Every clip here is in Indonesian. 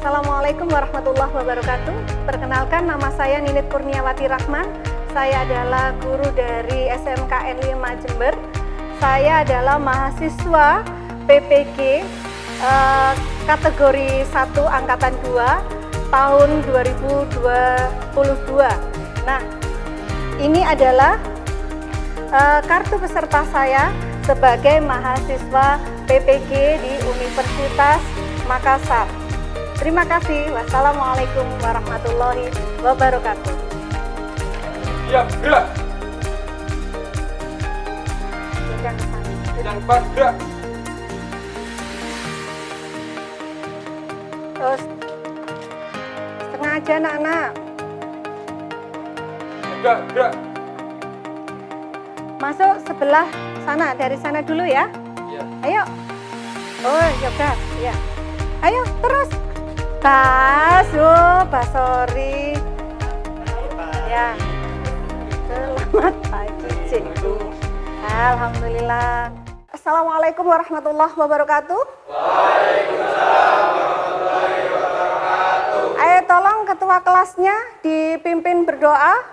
Assalamualaikum warahmatullahi wabarakatuh. Perkenalkan, nama saya Ninit Kurniawati Rahman. Saya adalah guru dari SMKN 5 Jember. Saya adalah mahasiswa PPG kategori 1 Angkatan 2 tahun 2022. Nah, ini adalah kartu peserta saya sebagai mahasiswa PPG di Universitas Makassar. Terima kasih. Wassalamualaikum warahmatullahi wabarakatuh. Siap, gerak. Yang pas, gerak. Terus setengah aja anak-anak. Gerak, gerak. Masuk sebelah sana, dari sana dulu ya. Iya. Ayo. Oh, yoga. Ya. Ayo, terus. Tas, Basori. Ya. Selamat pagi, Cikgu. Alhamdulillah. Assalamualaikum warahmatullahi wabarakatuh. Waalaikumsalam warahmatullahi wabarakatuh. Ayo tolong ketua kelasnya dipimpin berdoa.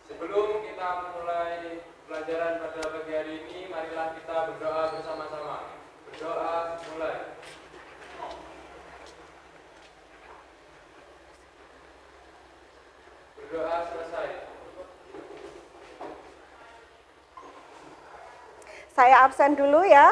Sebelum kita mulai pelajaran pada pagi hari ini, marilah kita berdoa bersama-sama. Berdoa mulai. Berdoa selesai. Saya absen dulu ya.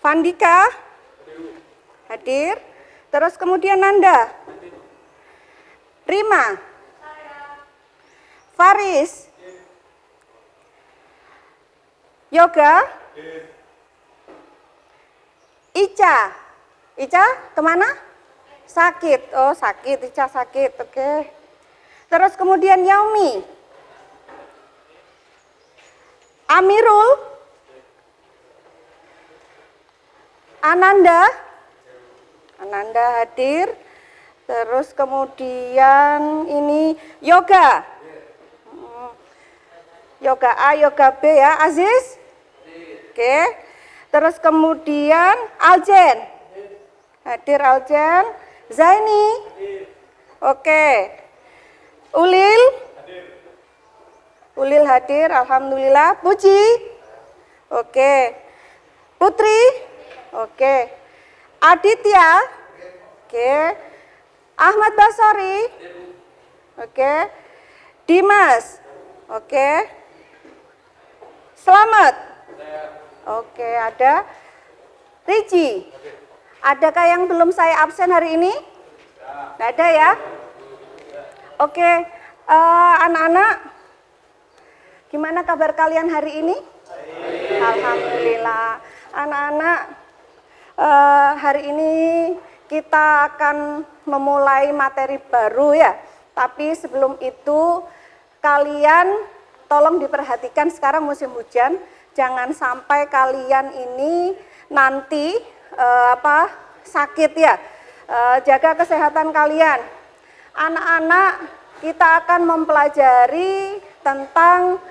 Vandika hadir, terus kemudian Nanda, Rima, Faris, Yoga, Ica kemana? Sakit, oh sakit, Ica sakit, oke. Terus kemudian Yaumi, Amirul, Ananda hadir, terus kemudian ini Yoga, Yoga A, Yoga B ya, Aziz, oke, terus kemudian Aljen, hadir Aljen, Zaini, oke, Ulil hadir, alhamdulillah, Puji, oke, Putri, oke, Aditya, oke, Ahmad Basori, oke, Dimas, oke, Selamat, oke, ada Riji. Adakah yang belum saya absen hari ini? Tidak ada ya? Oke, anak-anak, gimana kabar kalian hari ini? Alhamdulillah. Anak-anak, hari ini kita akan memulai materi baru ya. Tapi sebelum itu kalian tolong diperhatikan, sekarang musim hujan, jangan sampai kalian ini nanti sakit ya. Jaga kesehatan kalian. Anak-anak, kita akan mempelajari tentang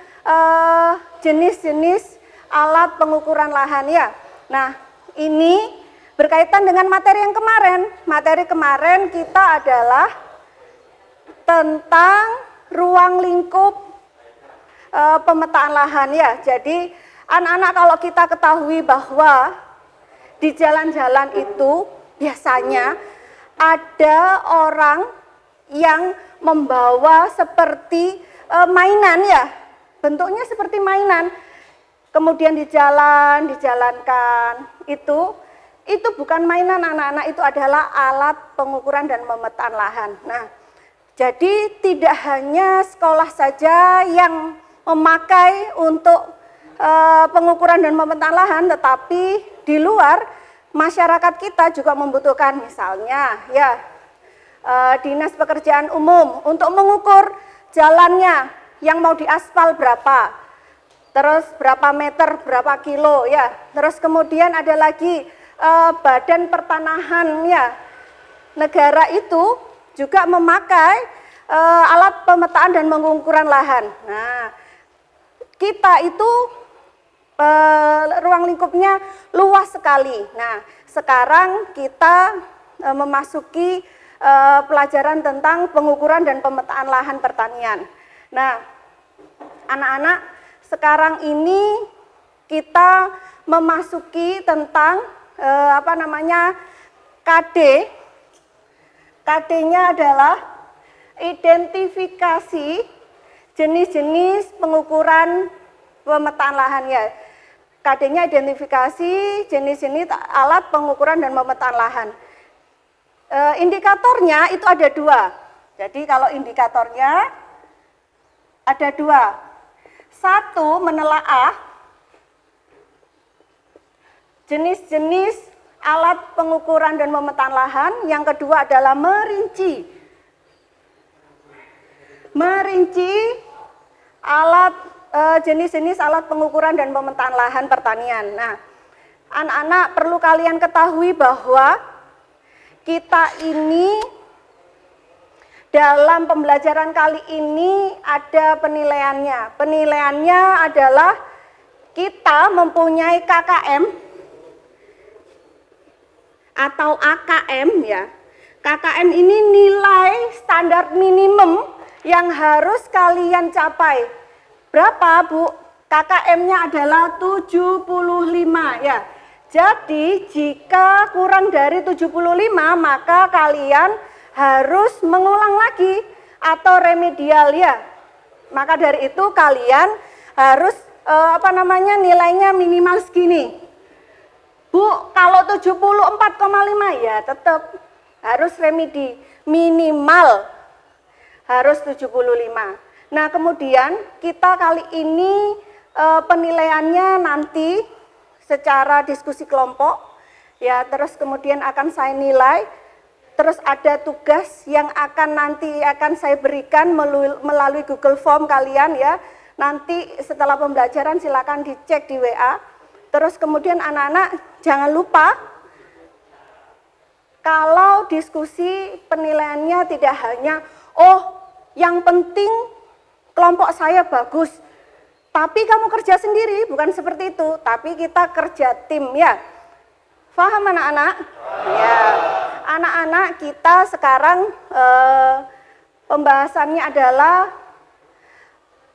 jenis-jenis alat pengukuran lahan ya. Nah, ini berkaitan dengan materi yang kemarin. Materi kemarin kita adalah tentang ruang lingkup pemetaan lahan ya. Jadi anak-anak, kalau kita ketahui bahwa di jalan-jalan itu biasanya ada orang yang membawa seperti mainan ya. Bentuknya seperti mainan. Kemudian dijalankan, itu bukan mainan anak-anak, itu adalah alat pengukuran dan pemetaan lahan. Nah, jadi tidak hanya sekolah saja yang memakai untuk pengukuran dan pemetaan lahan, tetapi di luar masyarakat kita juga membutuhkan, misalnya ya Dinas Pekerjaan Umum untuk mengukur jalannya yang mau diaspal berapa, terus berapa meter, berapa kilo ya. Terus kemudian ada lagi badan pertanahan ya. Negara itu juga memakai alat pemetaan dan pengukuran lahan. Nah, kita itu ruang lingkupnya luas sekali. Nah, sekarang kita memasuki pelajaran tentang pengukuran dan pemetaan lahan pertanian. Nah, anak-anak, sekarang ini kita memasuki tentang KD. KD-nya adalah identifikasi jenis-jenis pengukuran pemetaan lahan ya. KD-nya identifikasi jenis-jenis alat pengukuran dan pemetaan lahan. Indikatornya itu ada 2. Jadi kalau indikatornya ada 2. 1 menelaah jenis-jenis alat pengukuran dan pemetaan lahan. Yang kedua adalah merinci alat jenis-jenis alat pengukuran dan pemetaan lahan pertanian. Nah, anak-anak perlu kalian ketahui bahwa kita ini dalam pembelajaran kali ini ada penilaiannya. Penilaiannya adalah kita mempunyai KKM atau AKM ya. KKM ini nilai standar minimum yang harus kalian capai. Berapa, Bu? KKM-nya adalah 75 ya. Jadi jika kurang dari 75 maka kalian harus mengulang lagi atau remedial ya. Maka dari itu kalian harus nilainya minimal segini. Bu, kalau 74,5 ya tetap harus remedi, minimal harus 75. Nah, kemudian kita kali ini penilaiannya nanti secara diskusi kelompok ya, terus kemudian akan saya nilai, terus ada tugas yang nanti akan saya berikan melalui Google Form kalian ya. Nanti setelah pembelajaran silakan dicek di WA. Terus kemudian anak-anak jangan lupa kalau diskusi penilaiannya tidak hanya yang penting kelompok saya bagus, tapi kamu kerja sendiri, bukan seperti itu, tapi kita kerja tim ya. Paham anak-anak? Ya. Anak-anak kita sekarang pembahasannya adalah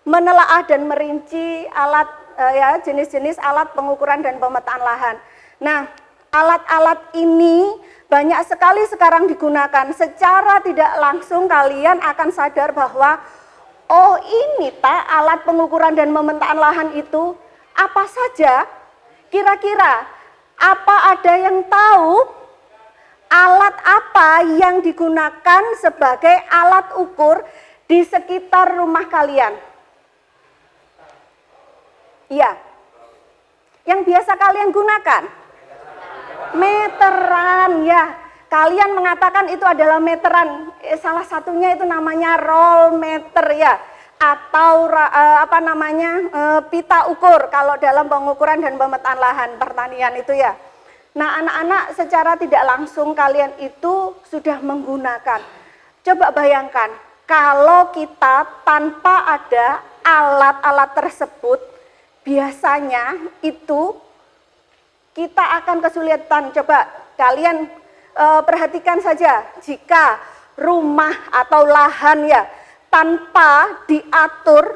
menelaah dan merinci alat jenis-jenis alat pengukuran dan pemetaan lahan. Nah, alat-alat ini banyak sekali sekarang digunakan. Secara tidak langsung kalian akan sadar bahwa ini alat pengukuran dan pemetaan lahan itu apa saja? Kira-kira apa ada yang tahu alat apa yang digunakan sebagai alat ukur di sekitar rumah kalian? Iya. Yang biasa kalian gunakan? Meteran ya. Kalian mengatakan itu adalah meteran. Salah satunya itu namanya roll meter ya. Atau pita ukur kalau dalam pengukuran dan pemetaan lahan pertanian itu ya. Nah, anak-anak secara tidak langsung kalian itu sudah menggunakan. Coba bayangkan kalau kita tanpa ada alat-alat tersebut, biasanya itu kita akan kesulitan. Coba kalian perhatikan saja, jika rumah atau lahan ya tanpa diatur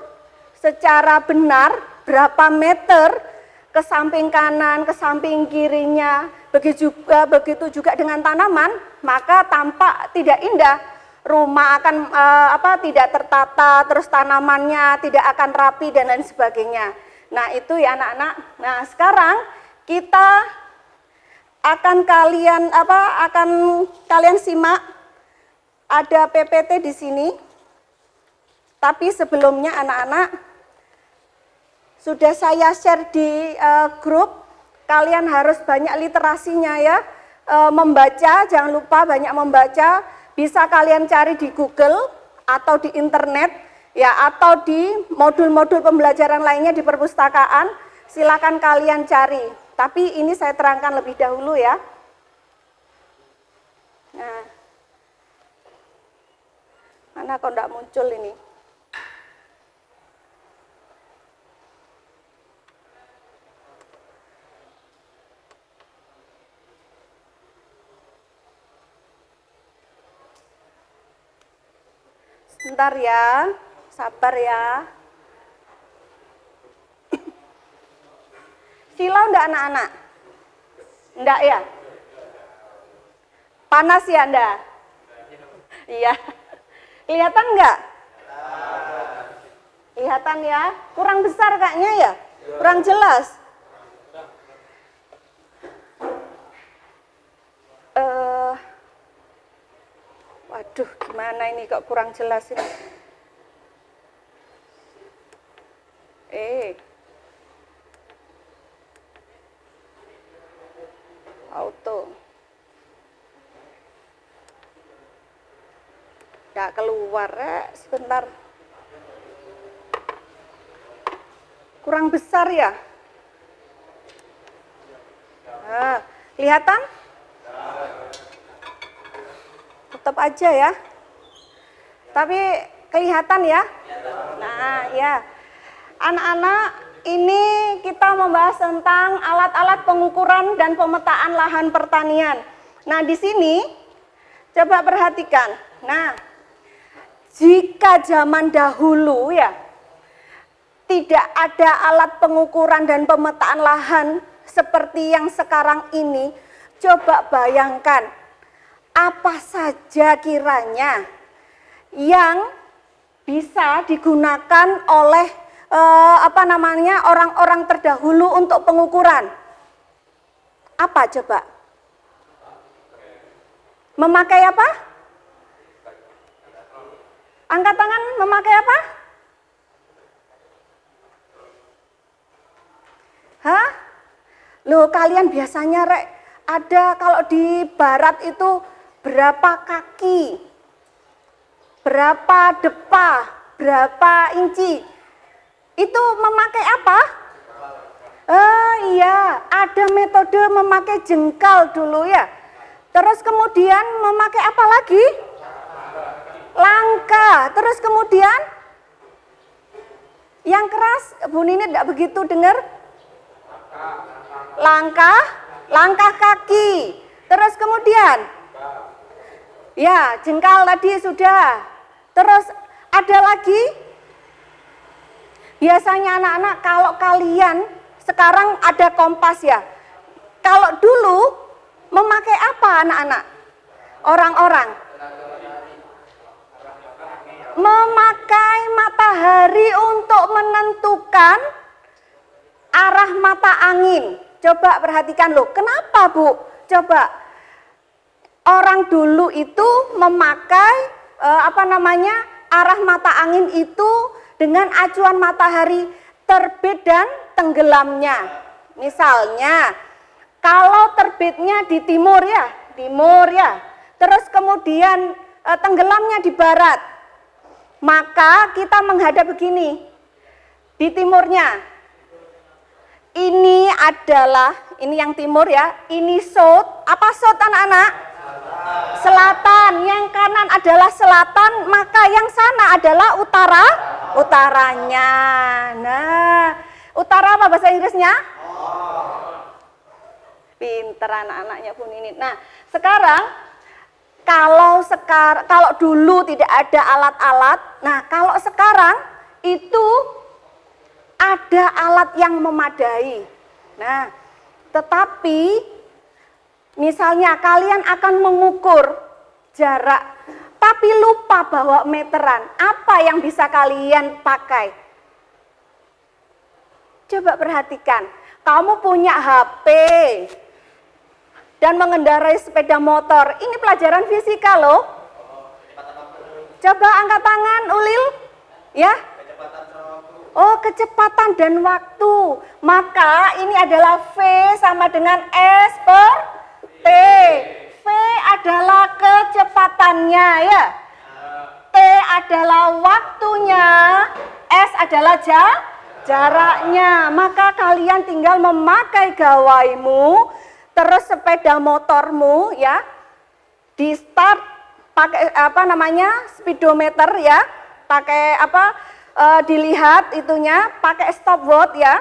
secara benar berapa meter ke samping kanan, ke samping kirinya, begitu juga dengan tanaman, maka tampak tidak indah. Rumah akan tidak tertata, terus tanamannya tidak akan rapi dan lain sebagainya. Nah, itu ya anak-anak. Nah, sekarang kita akan kalian simak ada PPT di sini. Tapi sebelumnya anak-anak sudah saya share di grup. Kalian harus banyak literasinya ya. Membaca, jangan lupa banyak membaca. Bisa kalian cari di Google atau di internet. Ya, atau di modul-modul pembelajaran lainnya di perpustakaan, silakan kalian cari. Tapi ini saya terangkan lebih dahulu ya. Nah, mana kok enggak muncul ini? Sebentar ya, sabar ya. Silau enggak anak-anak? Enggak ya? Panas ya enggak? Iya. Kelihatan enggak? Kelihatan ya? Kurang besar kayaknya ya? Kurang jelas? Waduh, gimana ini kok kurang jelas ini? Auto. Nggak keluar, sebentar. Kurang besar ya? Nah, kelihatan? Tetap aja ya. Tapi kelihatan ya? Nah, ya. Anak-anak, ini kita membahas tentang alat-alat pengukuran dan pemetaan lahan pertanian. Nah, di sini coba perhatikan. Nah, jika zaman dahulu ya tidak ada alat pengukuran dan pemetaan lahan seperti yang sekarang ini, coba bayangkan apa saja kiranya yang bisa digunakan oleh orang-orang terdahulu untuk pengukuran. Apa coba? Memakai apa? Angkat tangan, memakai apa? Hah? Loh, kalian biasanya ada kalau di barat itu berapa kaki? Berapa depa? Berapa inci? Itu memakai apa? Iya, ada metode memakai jengkal dulu ya. Terus kemudian memakai apa lagi? Langkah. Terus kemudian yang keras, Bu Nini tidak begitu dengar? Langkah kaki. Terus kemudian, ya jengkal tadi sudah. Terus ada lagi? Biasanya anak-anak kalau kalian sekarang ada kompas ya. Kalau dulu memakai apa anak-anak? Orang-orang memakai matahari untuk menentukan arah mata angin. Coba perhatikan loh, kenapa Bu? Coba orang dulu itu memakai arah mata angin itu dengan acuan matahari terbit dan tenggelamnya. Misalnya, kalau terbitnya di timur ya, terus kemudian tenggelamnya di barat, maka kita menghadap begini, di timurnya. Ini adalah, ini yang timur ya, ini south, apa south anak-anak? Selatan, yang kanan adalah selatan, maka yang sana adalah utaranya. Nah, utara apa bahasa Inggrisnya? Pinter anak-anaknya Bu Nini. Nah, sekarang kalau dulu tidak ada alat-alat, nah kalau sekarang itu ada alat yang memadai. Nah, tetapi misalnya kalian akan mengukur jarak, tapi lupa bawa meteran. Apa yang bisa kalian pakai? Coba perhatikan, kamu punya HP dan mengendarai sepeda motor. Ini pelajaran fisika loh. Coba angkat tangan, Ulil. Ya. Oh, kecepatan dan waktu. Maka ini adalah V sama dengan S per T. V adalah kecepatannya ya. T adalah waktunya, S adalah jaraknya. Maka kalian tinggal memakai gawaimu, terus sepeda motormu ya, di start pakai speedometer ya, pakai dilihat itunya, pakai stopwatch ya.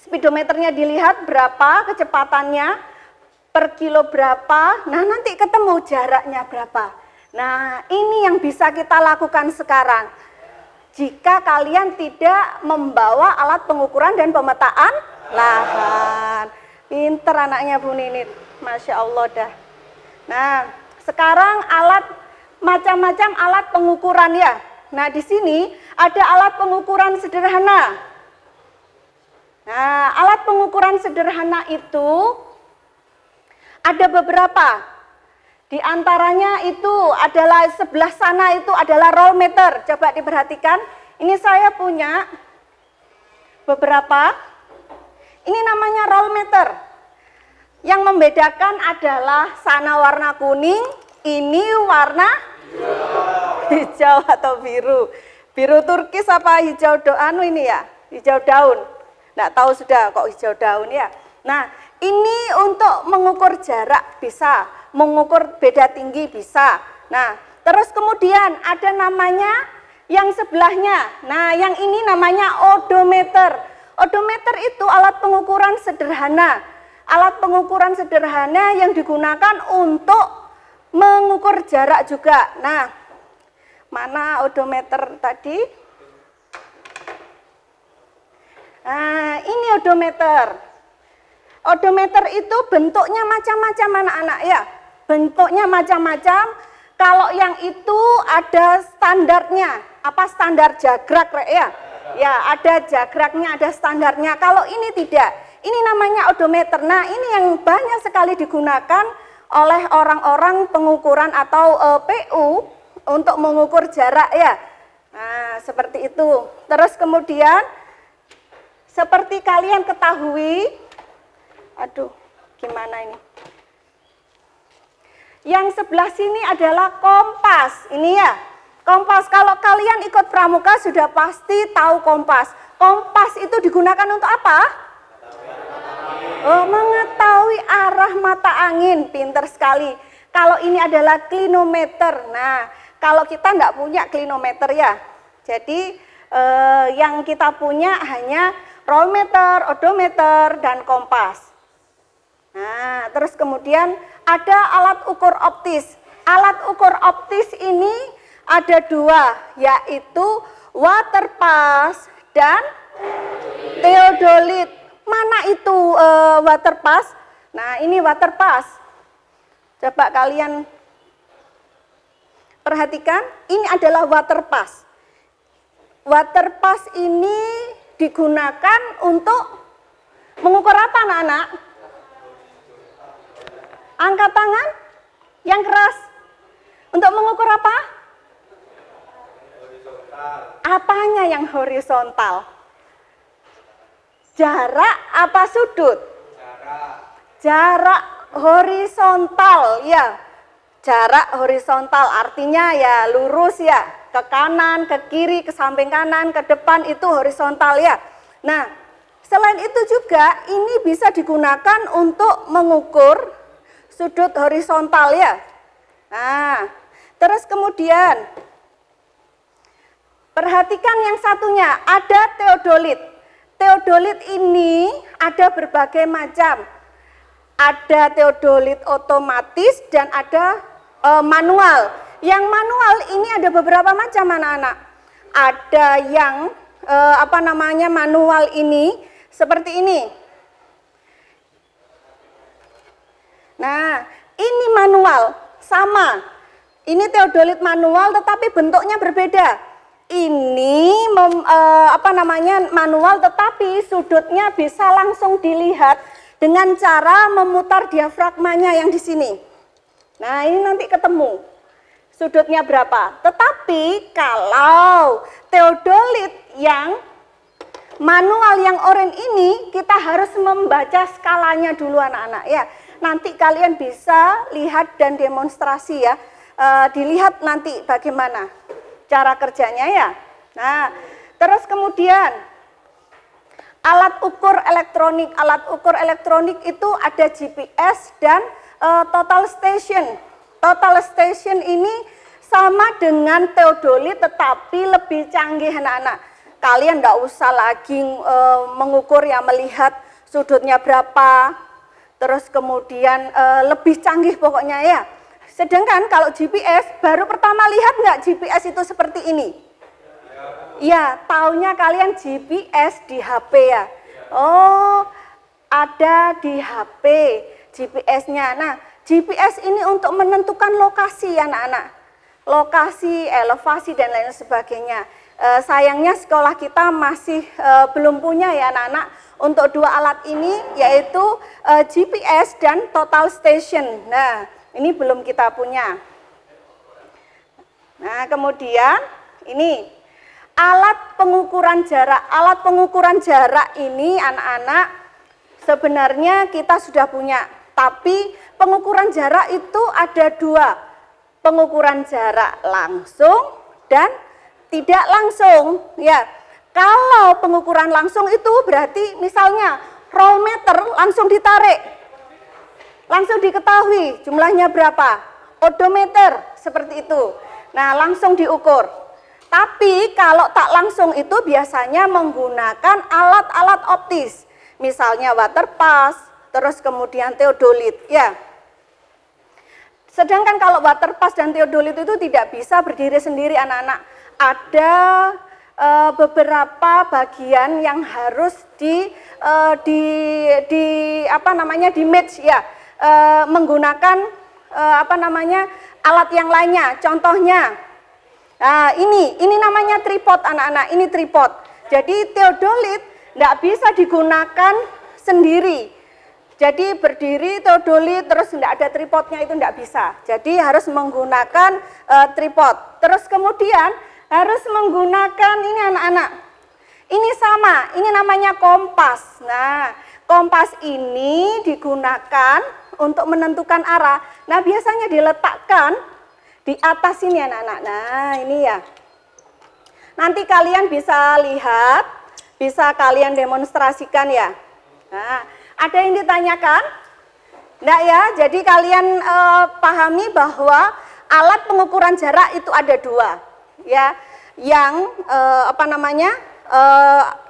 Speedometernya dilihat berapa kecepatannya, per kilo berapa, nah nanti ketemu jaraknya berapa. Nah ini yang bisa kita lakukan sekarang. Jika kalian tidak membawa alat pengukuran dan pemetaan lahan. Pinter anaknya Bu Ninit, Masya Allah dah. Nah sekarang alat, macam-macam alat pengukuran ya. Nah di sini ada alat pengukuran sederhana. Nah, alat pengukuran sederhana itu ada beberapa. Di antaranya itu adalah sebelah sana itu adalah roll meter. Coba diperhatikan. Ini saya punya beberapa. Ini namanya roll meter. Yang membedakan adalah sana warna kuning, ini warna hijau atau biru. Biru turkis apa hijau ini ya? Hijau daun. Nggak tahu sudah kok hijau daun ya. Nah ini untuk mengukur jarak bisa, mengukur beda tinggi bisa. Nah terus kemudian ada namanya yang sebelahnya. Nah yang ini namanya odometer. Odometer itu alat pengukuran sederhana. Alat pengukuran sederhana yang digunakan untuk mengukur jarak juga. Nah mana odometer tadi? Nah, ini odometer. Odometer itu bentuknya macam-macam anak-anak ya. Bentuknya macam-macam. Kalau yang itu ada standarnya. Apa standar jagrak ya? Ya, ada jagraknya, ada standarnya. Kalau ini tidak. Ini namanya odometer. Nah, ini yang banyak sekali digunakan oleh orang-orang pengukuran atau PU untuk mengukur jarak ya. Nah, seperti itu. Terus kemudian seperti kalian ketahui, aduh gimana ini. Yang sebelah sini adalah kompas, ini ya. Kompas, kalau kalian ikut pramuka sudah pasti tahu kompas. Kompas itu digunakan untuk apa? Oh, mengetahui arah mata angin, pinter sekali. Kalau ini adalah klinometer, nah kalau kita enggak punya klinometer ya. Jadi yang kita punya hanya roll meter, odometer, dan kompas. Nah, terus kemudian ada alat ukur optis. Alat ukur optis ini ada dua, yaitu waterpass dan theodolit. Mana itu waterpass? Nah, ini waterpass. Coba kalian perhatikan, ini adalah waterpass. Waterpass ini digunakan untuk mengukur apa anak-anak? Angkat tangan yang keras. Untuk mengukur apa? Apanya yang horizontal? Jarak apa sudut? Jarak horizontal ya. Jarak horizontal artinya ya lurus ya, ke kanan, ke kiri, ke samping kanan, ke depan itu horizontal ya. Nah, selain itu juga ini bisa digunakan untuk mengukur sudut horizontal ya. Nah, terus kemudian perhatikan yang satunya, ada theodolit. Theodolit ini ada berbagai macam. Ada theodolit otomatis dan ada manual. Yang manual ini ada beberapa macam anak-anak. Ada yang manual ini seperti ini. Nah, ini manual sama. Ini theodolit manual tetapi bentuknya berbeda. Ini manual tetapi sudutnya bisa langsung dilihat dengan cara memutar diafragmanya yang di sini. Nah, ini nanti ketemu sudutnya berapa. Tetapi kalau theodolit yang manual yang oranye ini kita harus membaca skalanya dulu anak-anak ya. Nanti kalian bisa lihat dan demonstrasi ya. Dilihat nanti bagaimana. cara kerjanya ya. Nah, terus kemudian alat ukur elektronik. Alat ukur elektronik itu ada GPS dan total station. Total station ini sama dengan teodolit tetapi lebih canggih anak-anak. Kalian enggak usah lagi mengukur ya, melihat sudutnya berapa. Terus kemudian lebih canggih pokoknya ya. Sedangkan kalau GPS, baru pertama lihat nggak GPS itu seperti ini? Ya, taunya kalian GPS di HP ya. Oh, ada di HP GPS-nya. Nah, GPS ini untuk menentukan lokasi anak-anak. Lokasi, elevasi, dan lain sebagainya. Sayangnya sekolah kita masih belum punya ya anak-anak untuk dua alat ini, yaitu GPS dan total station. Nah, ini belum kita punya. Nah, kemudian ini alat pengukuran jarak. Alat pengukuran jarak ini anak-anak sebenarnya kita sudah punya. Tapi pengukuran jarak itu ada dua. Pengukuran jarak langsung dan tidak langsung. Ya, kalau pengukuran langsung itu berarti misalnya roll meter langsung ditarik. Langsung diketahui jumlahnya berapa, odometer seperti itu. Nah, langsung diukur. Tapi kalau tak langsung itu biasanya menggunakan alat-alat optis. Misalnya waterpass, terus kemudian teodolit ya. Sedangkan kalau waterpass dan teodolit itu tidak bisa berdiri sendiri anak-anak. Ada beberapa bagian yang harus di match ya. Menggunakan alat yang lainnya. Contohnya, nah ini namanya tripod anak-anak. Ini tripod. Jadi teodolit tidak bisa digunakan sendiri. Jadi berdiri teodolit terus tidak ada tripodnya itu tidak bisa. Jadi harus menggunakan tripod. Terus kemudian harus menggunakan ini anak-anak. Ini sama. Ini namanya kompas. Nah, kompas ini digunakan untuk menentukan arah. Nah, biasanya diletakkan di atas ini anak-anak. Nah, ini ya. Nanti kalian bisa lihat, bisa kalian demonstrasikan ya. Nah, ada yang ditanyakan? Enggak ya? Jadi kalian pahami bahwa alat pengukuran jarak itu ada dua. Ya, yang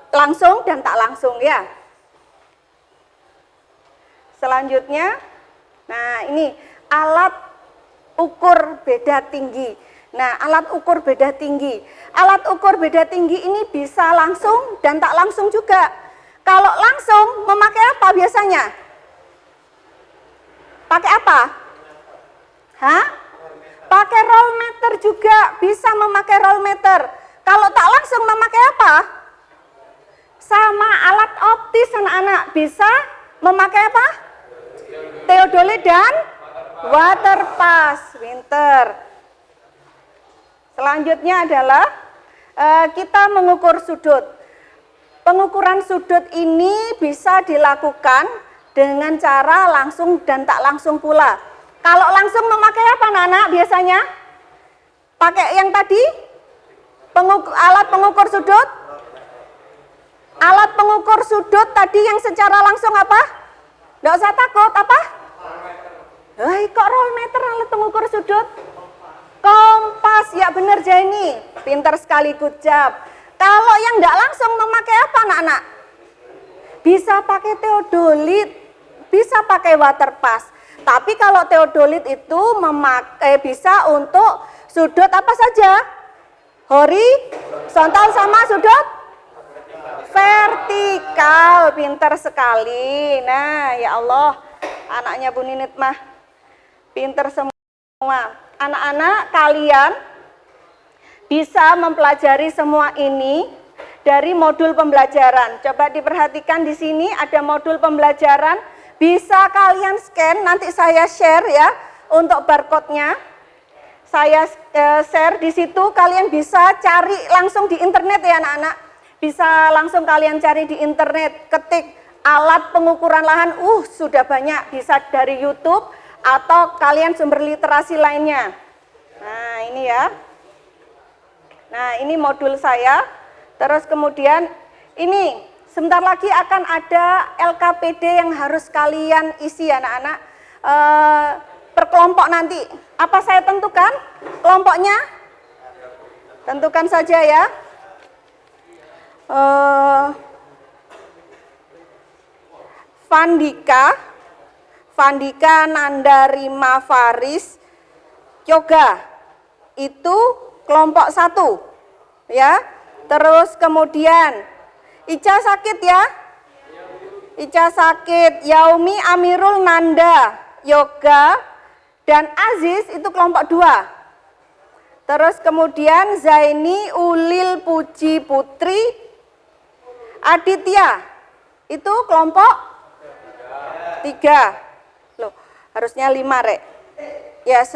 langsung dan tak langsung ya. Selanjutnya, nah ini alat ukur beda tinggi. Nah, alat ukur beda tinggi. Alat ukur beda tinggi ini bisa langsung dan tak langsung juga. Kalau langsung memakai apa biasanya? Pakai apa? Hah? Pakai roll meter juga, bisa memakai roll meter. Kalau tak langsung memakai apa? Sama alat optis anak-anak, bisa memakai apa? Teodolit dan waterpass. Pinter. Selanjutnya adalah kita mengukur sudut. Pengukuran sudut ini bisa dilakukan dengan cara langsung dan tak langsung pula. Kalau langsung memakai apa anak-anak biasanya? Pakai yang tadi? Alat pengukur sudut? Alat pengukur sudut tadi yang secara langsung apa? Nggak usah takut, apa? Kok roll meter alat pengukur sudut? Kompas, ya benar Jenny. Pintar sekali, good job. Kalau yang nggak langsung memakai apa anak-anak? Bisa pakai teodolit, bisa pakai waterpass. Tapi kalau teodolit itu bisa untuk sudut apa saja? Horizontal sama sudut vertikal. Pintar sekali. Nah, ya Allah, anaknya Bu Ninit mah pintar semua. Anak-anak kalian bisa mempelajari semua ini dari modul pembelajaran. Coba diperhatikan di sini ada modul pembelajaran. Bisa kalian scan, nanti saya share ya untuk barcode-nya. Saya share di situ, kalian bisa cari langsung di internet ya anak-anak. Bisa langsung kalian cari di internet, ketik alat pengukuran lahan, sudah banyak, bisa dari YouTube atau kalian sumber literasi lainnya. Nah, ini ya. Nah, ini modul saya. Terus kemudian ini sebentar lagi akan ada LKPD yang harus kalian isi anak-anak. Per kelompok nanti. Apa saya tentukan kelompoknya? Tentukan saja ya. Vandika, Nanda, Rima, Faris, Yoga. Itu kelompok 1. Ya. Terus kemudian Ica sakit ya? Ica sakit, Yaumi, Amirul, Nanda, Yoga, dan Aziz itu kelompok 2. Terus kemudian Zaini, Ulil, Puji, Putri, Aditya itu kelompok 3. Loh, harusnya 5 Rek. Ya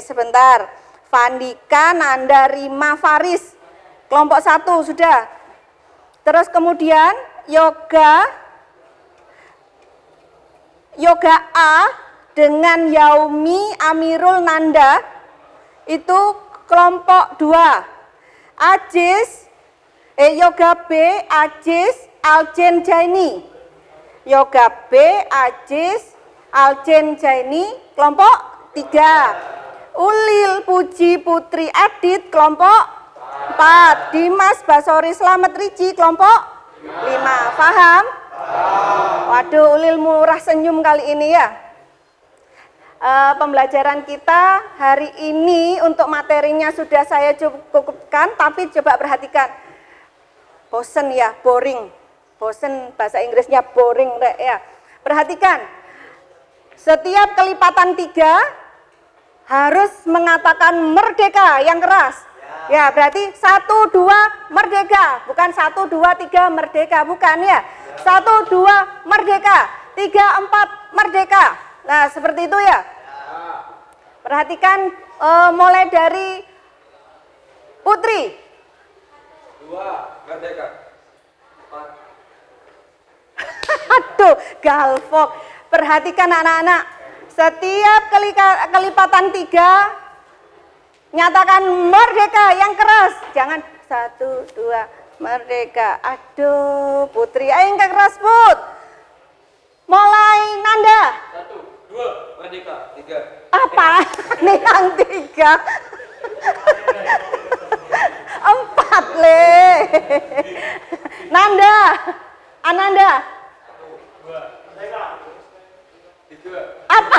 sebentar. Vandika, Nanda, Rima, Faris kelompok 1 sudah. Terus kemudian Yoga A dengan Yaumi, Amirul, Nanda itu kelompok 2. Yoga B, Ajis, Aljen, Jaini. Yoga B, Ajis, Aljen, Jaini kelompok 3. Ulil, Puji, Putri, Adit kelompok 4. Dimas, Basori, Slamet, Riji kelompok 5. Paham? Waduh, Ulil murah senyum kali ini ya. Pembelajaran kita hari ini untuk materinya sudah saya cukupkan, tapi coba perhatikan. Bosen ya, boring. Bosen bahasa Inggrisnya boring Rek ya. Perhatikan. Setiap kelipatan 3 harus mengatakan merdeka yang keras. Ya, berarti 1, 2 merdeka, bukan 1, 2, 3 merdeka, bukan ya. 1, 2 merdeka, 3, 4 merdeka. Nah, seperti itu ya. Perhatikan mulai dari Putri. 2 merdeka. 4. Aduh, galvok. Perhatikan anak-anak. Setiap kelipatan 3 nyatakan merdeka yang keras. Jangan 1, 2 merdeka. Aduh, Putri, ayo yang keras, Put. Mulai Nanda. 1, 2 merdeka. 3. Apa? Nih yang 3. 4 le. Nanda. Ananda. 1, 2 merdeka. 3. Apa?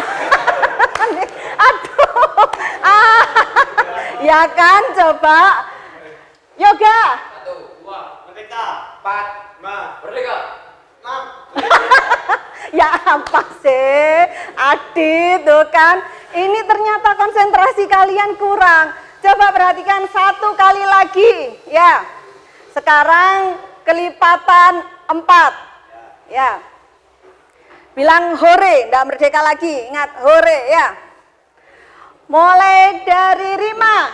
Aduh. Ya kan, coba. Yoga. 1, 2 merdeka. 4, 5 merdeka. 6. Ya apa sih? Adit tuh kan. Ini ternyata konsentrasi kalian kurang. Coba perhatikan 1 kali lagi. Ya. Sekarang kelipatan 4. Ya. Bilang hore, enggak merdeka lagi. Ingat, hore ya. Mulai dari Rima.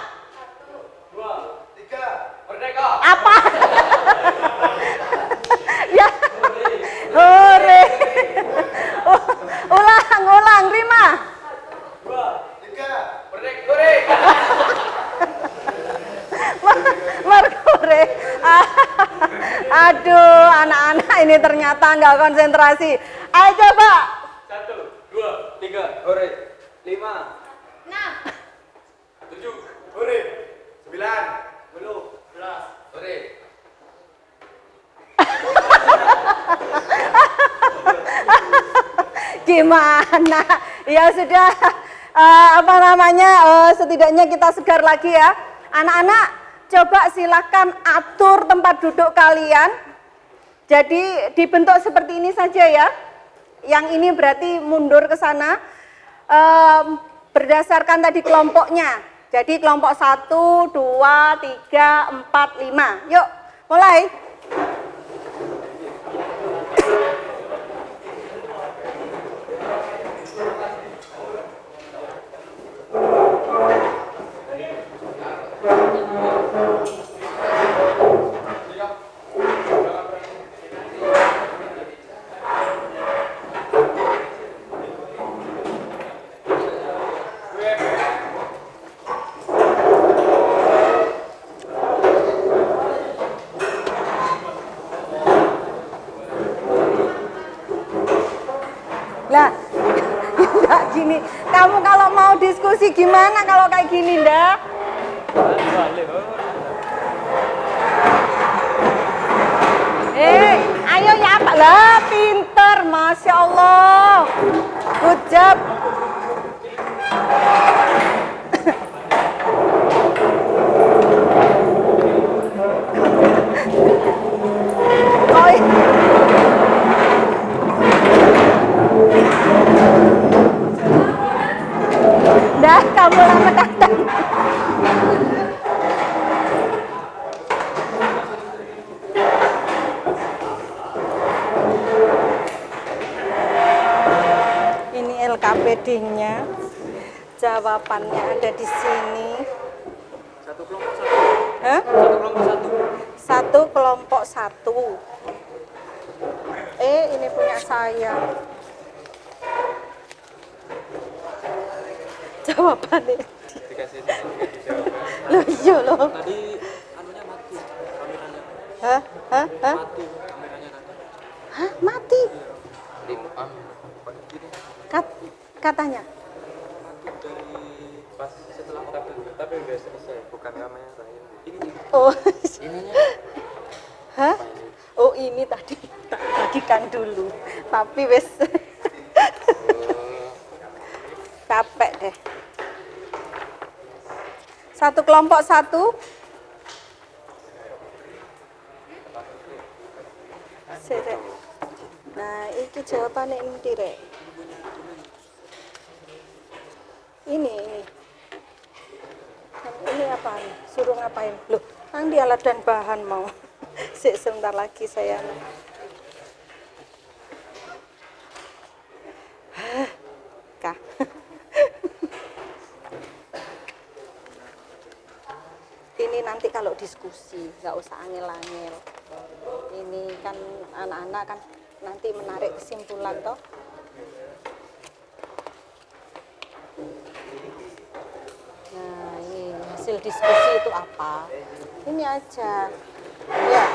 1, 2, 3 merdeka. Apa? Ya. Hore. Ulang Rima. 2, 3 merdeka. Hore. Merkure. Aduh, anak-anak ini ternyata nggak konsentrasi. Ayo coba. 1, 2, 3 hore. 5, 6, 7 hore. 9, 10, 11 hore. Gimana? Ya sudah, setidaknya kita segar lagi ya. Anak-anak, coba silakan atur tempat duduk kalian. Jadi dibentuk seperti ini saja ya. Yang ini berarti mundur ke sana. Berdasarkan tadi kelompoknya. Jadi kelompok 1, 2, 3, 4, 5. Yuk, mulai. diskusi gimana kalau kayak gini, ndak? Ayo ya Pak. Lah, pinter, Masya Allah. Good job. Dah, kamu lama datang. Ini LKPD-nya. Jawabannya ada di sini. Satu kelompok satu. Hah? Satu kelompok satu. Satu kelompok satu. Ini punya saya. Jawabannya. Dikasih jawab. Loh iya loh. Tadi anunya mati kameranya. Hah? Mati kameranya tadi. Hah? Mati? Ini gini. Katanya. Mati dari pas setelah tapi udah selesai. Bukan kamera ini. Oh. Ininya. Hah? Oh ini tadi kan dulu. Tapi wes capek deh. Satu kelompok satu. Sirek. Nah, itu jawabannya ini direk. Ini. Ini apaan? Suruh ngapain? Loh, kan di alat dan bahan mau. Sebentar lagi saya. Kah. Ini nanti kalau diskusi, nggak usah angel-angel. Ini kan anak-anak kan nanti menarik kesimpulan toh. Nah, ini hasil diskusi itu apa? Ini aja. Ya,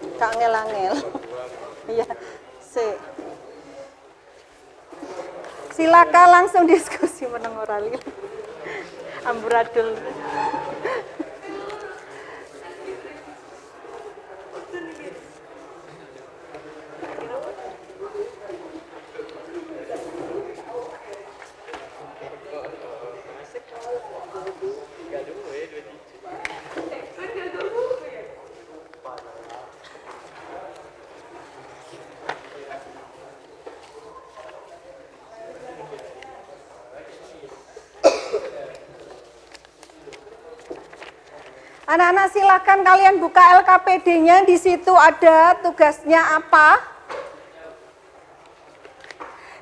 nggak angel-angel. Iya, silakan langsung diskusi meneng ora lil. Amburadul. Anak-anak silakan kalian buka LKPD-nya, di situ ada tugasnya apa.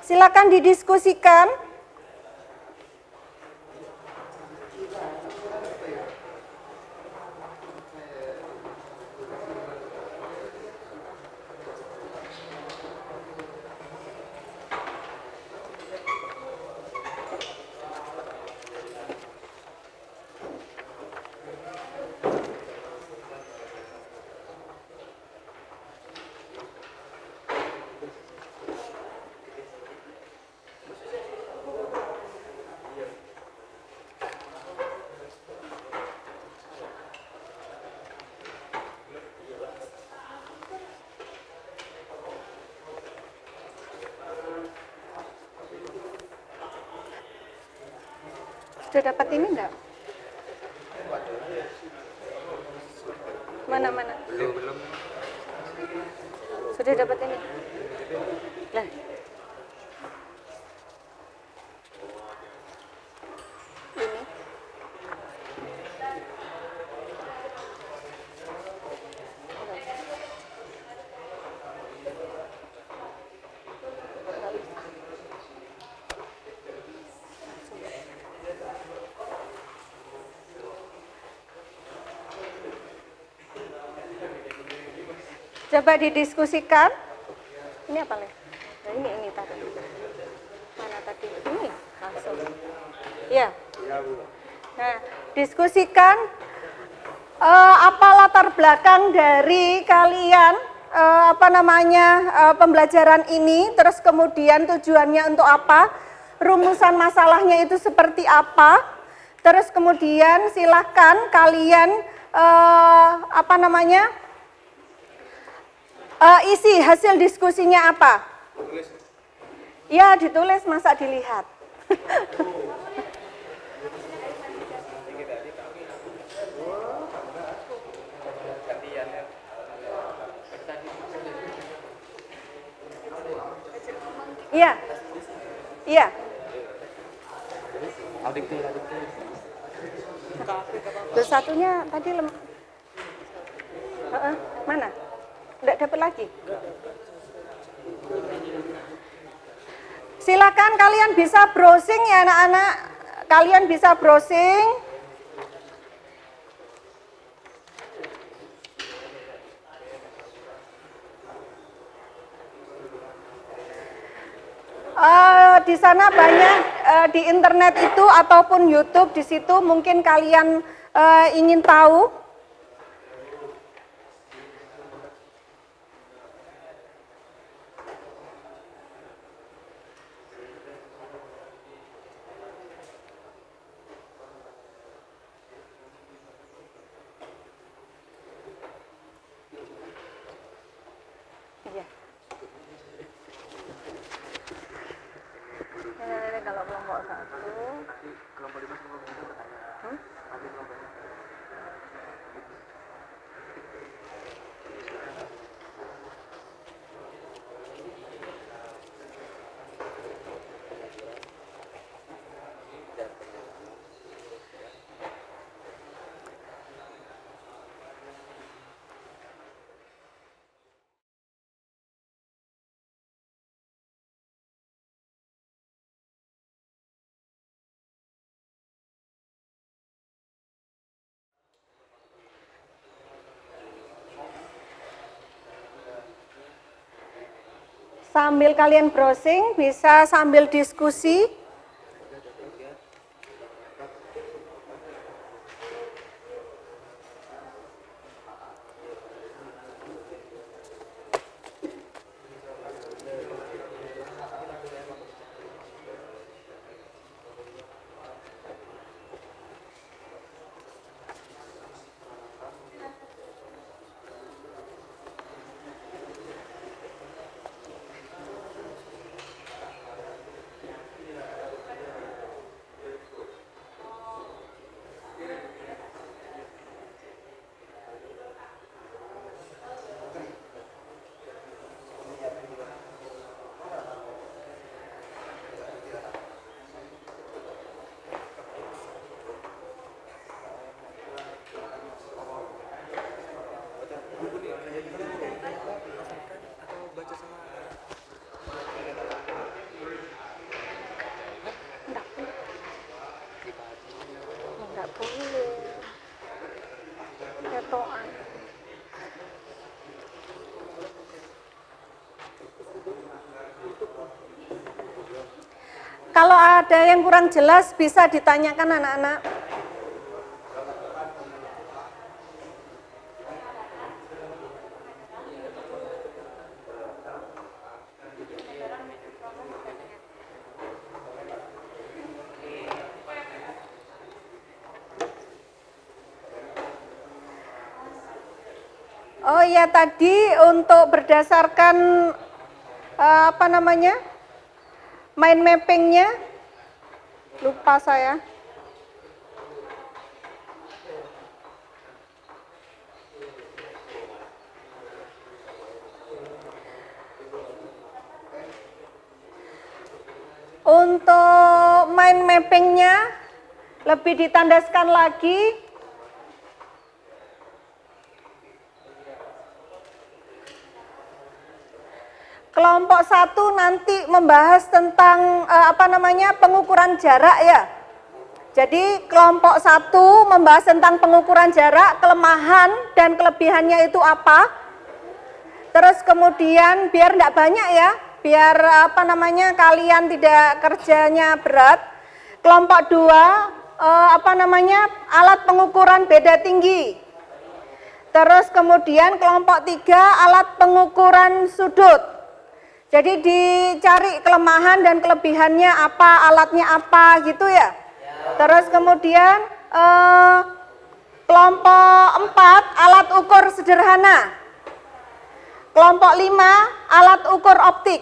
Silakan didiskusikan. Sudah dapat ini enggak? Mana? Belum. Sudah dapat ini? Lah. Ini. Coba didiskusikan. Ini apa nih? Nah, ini tadi. Mana tadi? Ini langsung. Ya. Nah, diskusikan apa latar belakang dari kalian pembelajaran ini, terus kemudian tujuannya untuk apa? rumusan masalahnya itu seperti apa. Terus kemudian silahkan kalian isi hasil diskusinya apa? Ya, ditulis, masa dilihat. Iya. Iya. Terus satunya tadi mana? Enggak dapat lagi. Silakan kalian bisa browsing ya anak-anak. Kalian bisa browsing. Di sana banyak di internet itu ataupun YouTube, di situ mungkin kalian ingin tahu. Iya. Kalau kelompok 1. Sambil kalian browsing, bisa sambil diskusi. Enggak boleh. Ketoan. Kalau ada yang kurang jelas bisa ditanyakan anak-anak. Oh ya, tadi untuk berdasarkan mind mappingnya, lupa saya. Untuk mind mappingnya lebih ditandaskan lagi. Kelompok 1 nanti membahas tentang pengukuran jarak ya. Jadi kelompok 1 membahas tentang pengukuran jarak, kelemahan dan kelebihannya itu apa. Terus kemudian biar enggak banyak ya, biar kalian tidak kerjanya berat. Kelompok 2 alat pengukuran beda tinggi. Terus kemudian kelompok 3 alat pengukuran sudut. Jadi dicari kelemahan dan kelebihannya apa, alatnya apa gitu ya. Terus kemudian kelompok 4 alat ukur sederhana. Kelompok 5 alat ukur optik.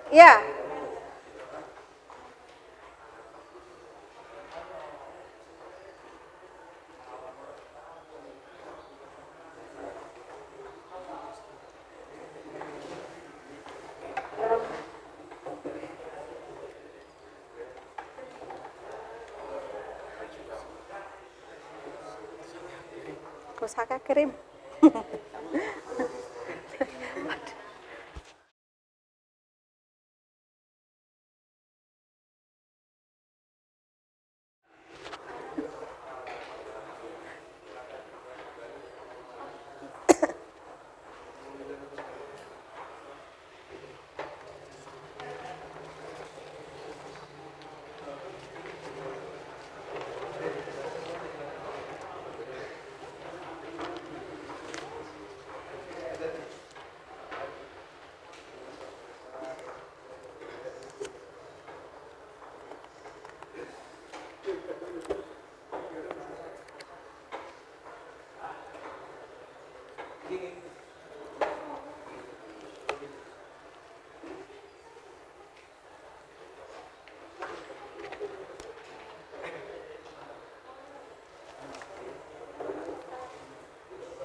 Ya. Pusaka kirim.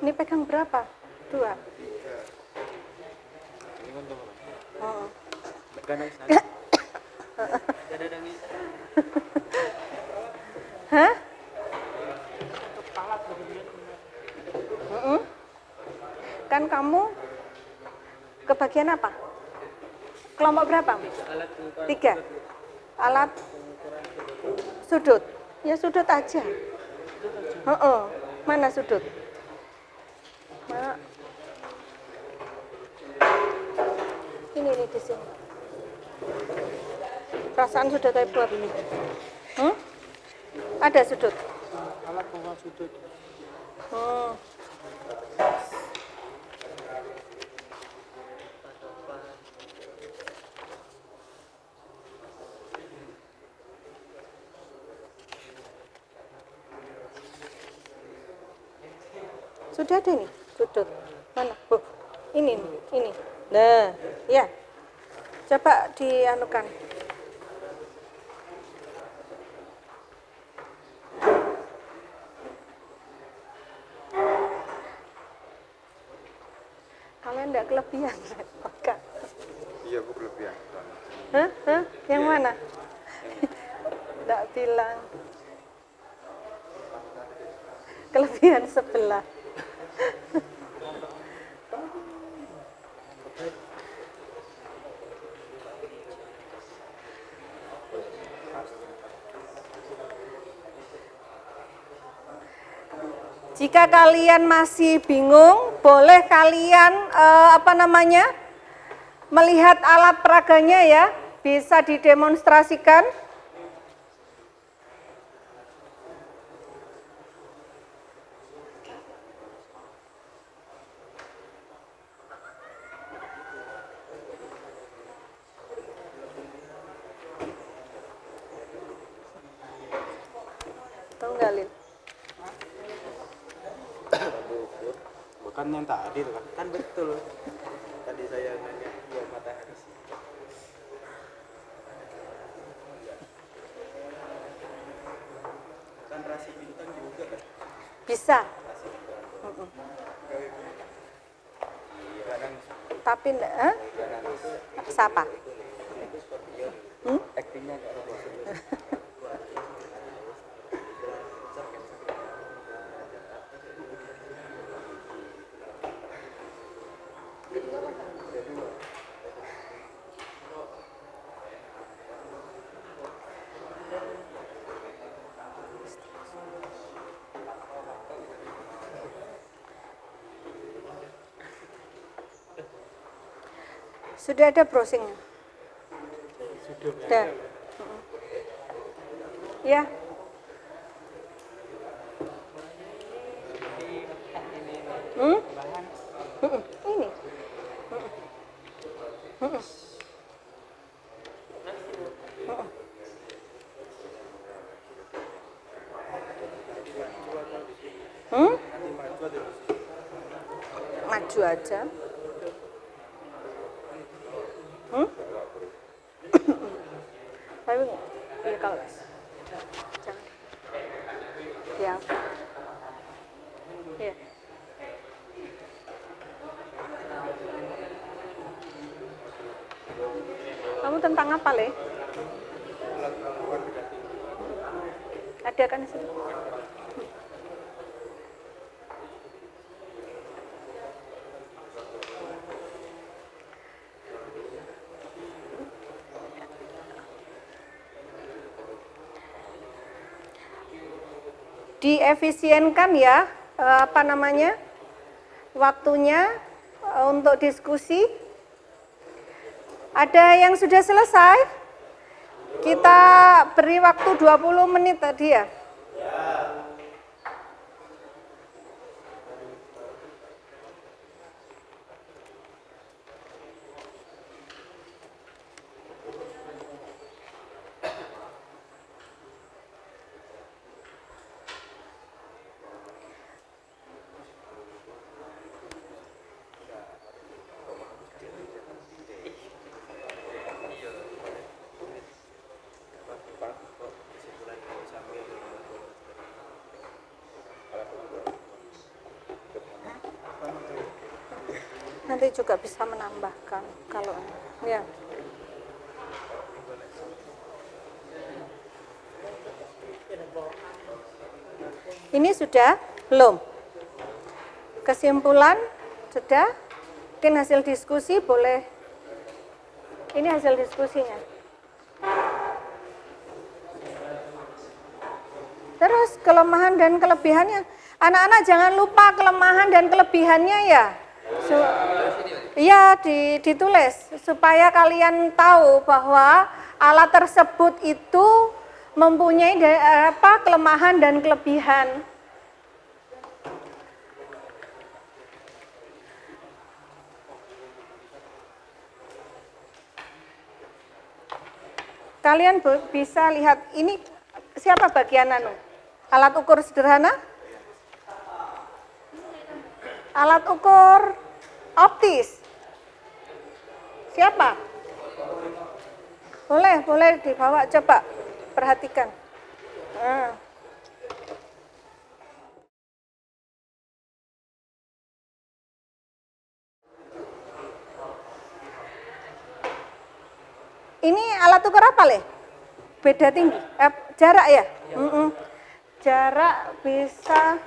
Ini pegang berapa? 2. Oh. Hah? Kan kamu kebagian apa? Kelompok berapa? 3. Alat sudut. Ya sudut aja. Mana sudut? Ini di sini. Perasaan sudah saya buat ini. Ada sudut. Alat pengukur sudut. Sudah ada nih sudut. Mana? Ini. Nah, ya. Coba dianukan. Kalian enggak kelebihan, Kak. Iya, Bu, kelebihan. Hah? Yang mana? Enggak bilang. Kelebihan sebelah. Jika kalian masih bingung, boleh kalian melihat alat peraganya ya, bisa didemonstrasikan. Tunggalin. Bukan yang tadi tuh kan betul. Tadi saya nanya dua matahari sih. Kan rasi bintang juga kan? Bisa. Kadang Tapi siapa? aktingnya nggak ada. Sudah ada browsingnya? Sudah. Ya. Ini. Maju aja. Tapi iya kalau jangan. Ya. Iya. Kamu tentang apa, Le? Ada kan di sini? Diefisienkan ya, waktunya untuk diskusi. Ada yang sudah selesai? Kita beri waktu 20 menit tadi ya. Nanti juga bisa menambahkan kalau ya. Ini sudah belum? Kesimpulan sudah? Mungkin hasil diskusi boleh. Ini hasil diskusinya. Terus kelemahan dan kelebihannya. Anak-anak jangan lupa kelemahan dan kelebihannya ya. Iya, ditulis supaya kalian tahu bahwa alat tersebut itu mempunyai kelemahan dan kelebihan. Kalian bisa lihat ini siapa bagian alat ukur sederhana? Alat ukur optis. Siapa? Boleh dibawa, coba perhatikan. Ini alat ukur apa, Le? Beda tinggi, jarak ya? Jarak bisa.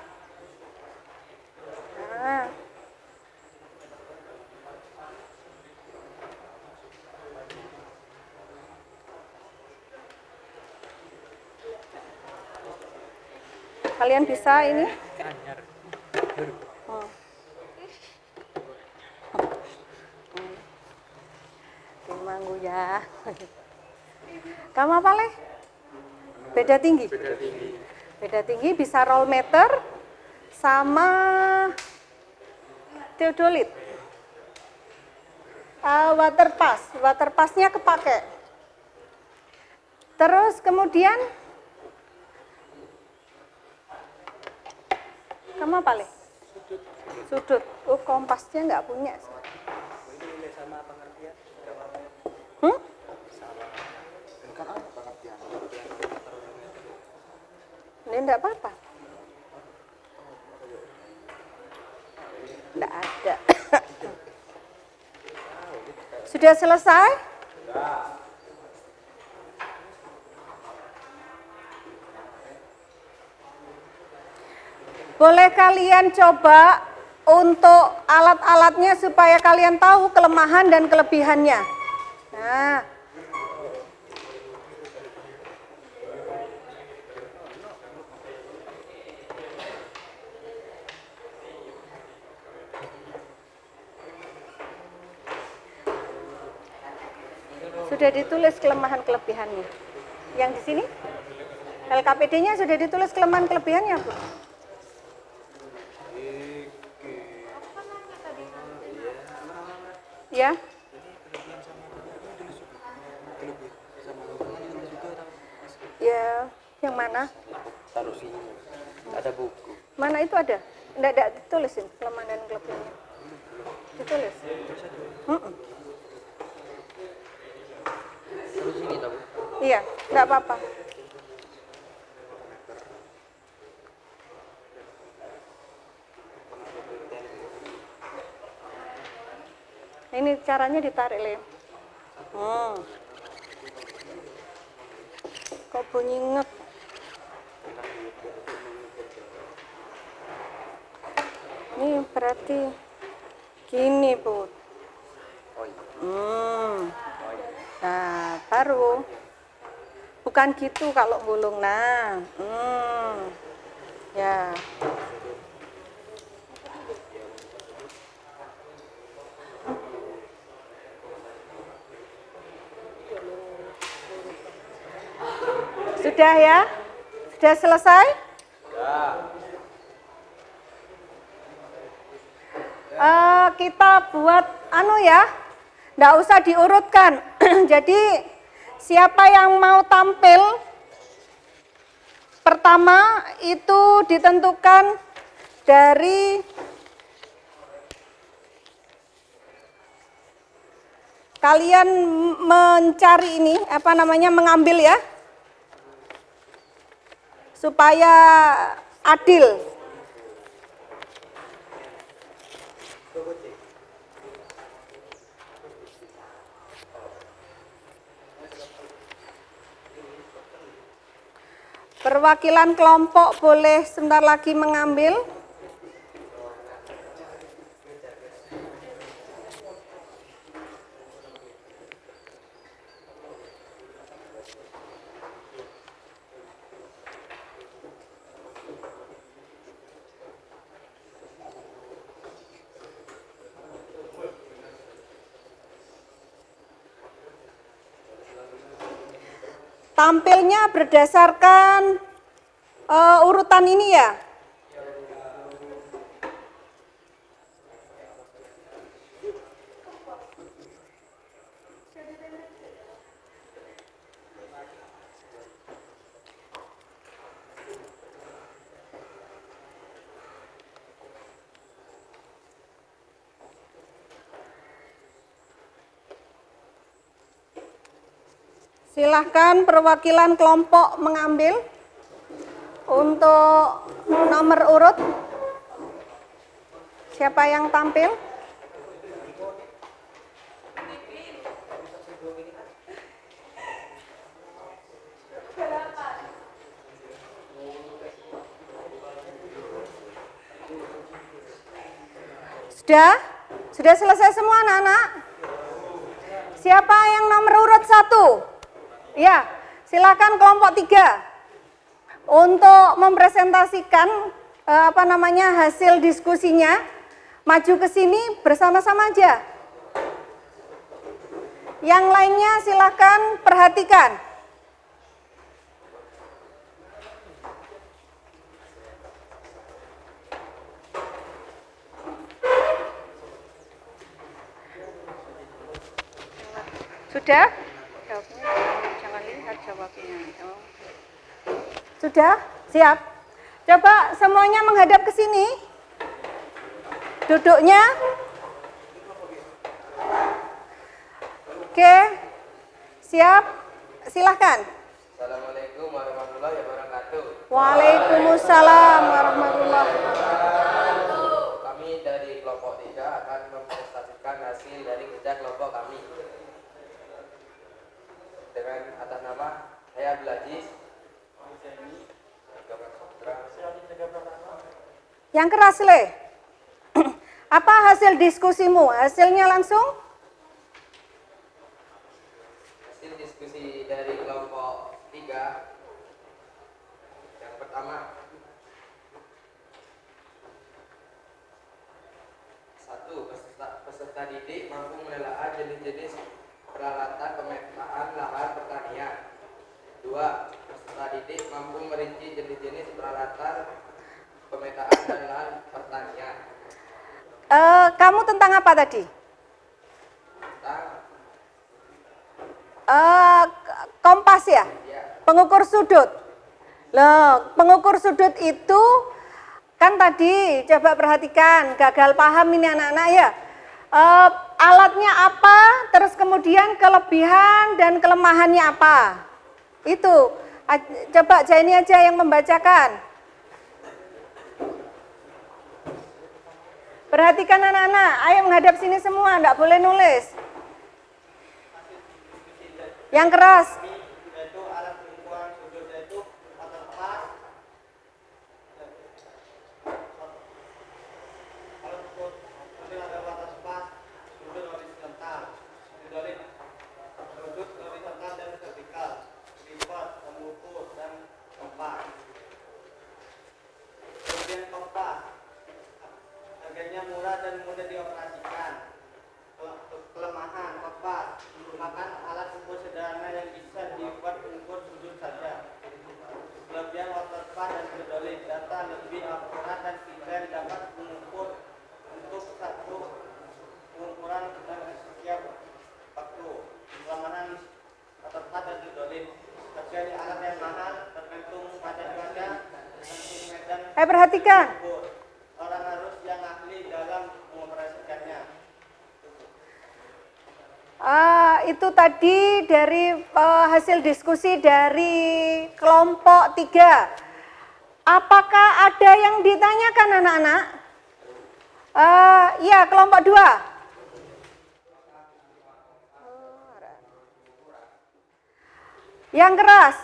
Kalian bisa ini? Manggu ya. Kamu apa, Le? Beda tinggi. Beda tinggi bisa roll meter sama theodolit. Water pass-nya kepake. Terus kemudian kamu apa, Le? Sudut. Oh, kompasnya nggak punya. Sama pengertian. Ini enggak apa-apa. Enggak ada. Sudah selesai? Boleh kalian coba untuk alat-alatnya supaya kalian tahu kelemahan dan kelebihannya. Nah, sudah ditulis kelemahan kelebihannya. Yang di sini LKPD-nya sudah ditulis kelemahan kelebihannya, Bu. Ya. Ya, yang mana? Taruh sini. Ada buku. Mana itu ada? Enggak ditulisin kelemahan dan kelebihannya. Ditulis. Mm-mm. Terus ini tahu. Iya, nggak apa-apa. Ini caranya ditarik, Lem. Kok bunyi ngek? Ini berarti gini, Put. Oh iya. Nah, baru. Bukan gitu kalau gulung. Nah, ya. Sudah ya? Sudah selesai? Kita buat ya, nggak usah diurutkan. Jadi siapa yang mau tampil pertama itu ditentukan dari kalian mencari ini, mengambil ya, supaya adil. Perwakilan kelompok boleh sebentar lagi mengambil. Tampilnya berdasarkan urutan ini ya. Silahkan perwakilan kelompok mengambil untuk nomor urut. Siapa yang tampil? Sudah? Sudah selesai semua anak-anak? Siapa yang nomor urut 1? Ya, silakan kelompok 3 untuk mempresentasikan hasil diskusinya. Maju ke sini bersama-sama aja. Yang lainnya silakan perhatikan. Sudah? Jangan lihat jawabnya. Sudah? Siap? Coba semuanya menghadap ke sini. Duduknya. Oke. Siap? Silahkan. Assalamualaikum warahmatullahi wabarakatuh. Waalaikumsalam warahmatullahi wabarakatuh. Kami dari kelompok 3 akan mempresentasikan hasil dari kerja kelompok kami. Dengan atas nama saya Abdul Aziz. Yang keras, Le. Apa hasil diskusimu? Hasilnya langsung? Hasil diskusi dari kelompok 3. Yang pertama, 1. Peserta didik mampu menelaah jenis-jenis peralatan pemetaan lahan pertanian. 2. Peserta didik mampu merinci jenis-jenis peralatan pemetaan dan lahan pertanian. Kamu tentang apa tadi? Tentang Kompas ya? ya, Pengukur sudut. Loh, pengukur sudut itu Kan tadi coba perhatikan, gagal paham ini anak-anak ya. Alatnya apa, terus kemudian kelebihan dan kelemahannya apa. Itu, coba Jaini aja yang membacakan. Perhatikan anak-anak, ayo menghadap sini semua, enggak boleh nulis. Yang keras. Yaitu alat pengukuran sudut yaitu waterpas, alat ukur sudut ada waterpas, sudut horizontal, sudut horizontal dan vertikal, lipat, pengukur dan kompas. Kemudian kompas, harganya murah dan mudah dioperasikan. Kelemahan kompas, menggunakan alat ukur sederhana yang bisa dibuat mengukur sudut saja. Kelebihan waterpas dan teodolit, data lebih akurat dan tidak dapat mengukur untuk satu pengukuran dan setiap waktu. Kelemahan waterpas dan teodolit, terjadi alat yang mahal tergantung pada cuaca dan medan. Perhatikan. Orang harus yang ahli dalam mengoperasikannya. Itu tadi dari hasil diskusi dari kelompok 3. Apakah ada yang ditanyakan anak-anak? Iya, kelompok 2. Yang keras.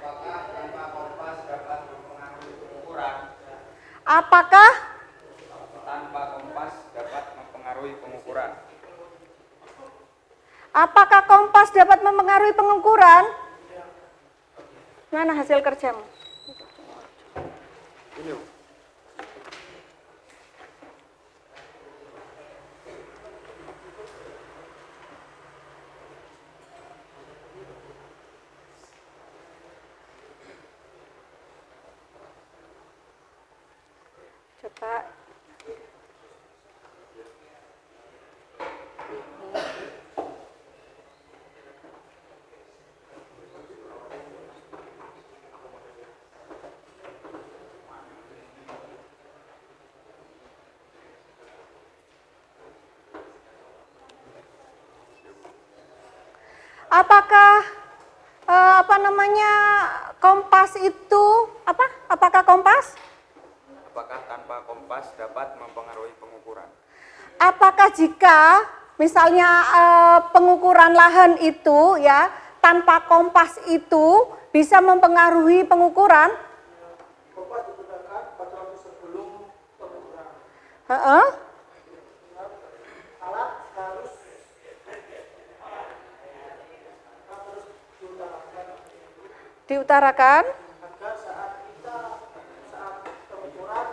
Apakah tanpa kompas dapat mempengaruhi pengukuran? Apakah Tanpa kompas dapat mempengaruhi pengukuran. Apakah kompas dapat mempengaruhi pengukuran? Mana hasil kerjamu? Ini. Coba. Apakah kompas itu apa? Apakah kompas? Apakah tanpa kompas dapat mempengaruhi pengukuran? Apakah jika misalnya pengukuran lahan itu ya tanpa kompas itu bisa mempengaruhi pengukuran? Kompas digunakan pada waktu sebelum pengukuran. Alat harus Diutarakan. agar saat pengukuran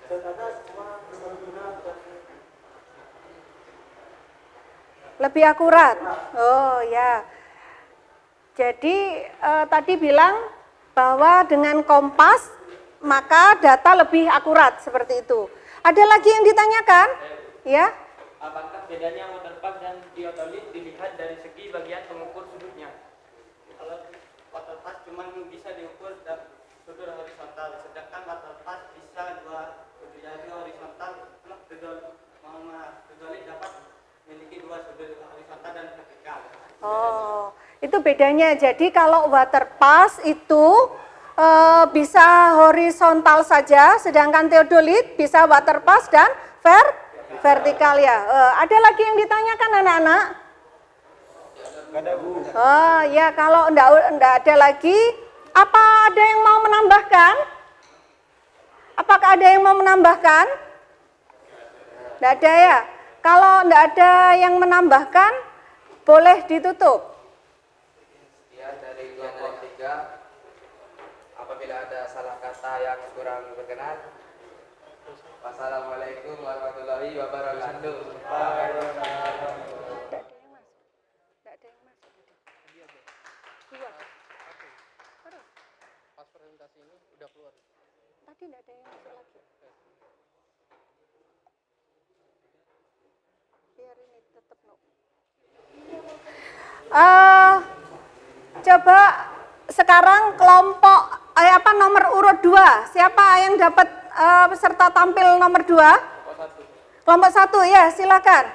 data semua berguna dan Lebih akurat. Oh ya. Jadi tadi bilang bahwa dengan kompas maka data lebih akurat seperti itu. Ada lagi yang ditanyakan? Ya. Apakah bedanya waterpas dan teodolit dilihat dari segi bagian pengukur sudutnya? kalau waterpas cuma bisa diukur sudut horizontal, sedangkan waterpas bisa dua sudut horizontal. Teodolit dapat memiliki dua sudut horizontal dan vertikal. Oh, itu bedanya. Jadi kalau waterpas itu bisa horizontal saja, sedangkan teodolit bisa waterpas dan vertikal ya. Ada lagi yang ditanyakan anak-anak? Oh ya, kalau enggak ada lagi, apa ada yang mau menambahkan? Apakah ada yang mau menambahkan? Enggak ada ya. Kalau enggak ada yang menambahkan, boleh ditutup. Ya, dari kelompok 3, apabila ada salah kata yang kurang berkenan, wassalamualaikum warahmatullahi wabarakatuh. Pas presentasi ini udah keluar. Tadi enggak ada yang masuk lagi. Biar ini tetap no. Coba sekarang kelompok nomor urut 2. Siapa yang dapat peserta tampil nomor 2? Kelompok 1 ya, silakan.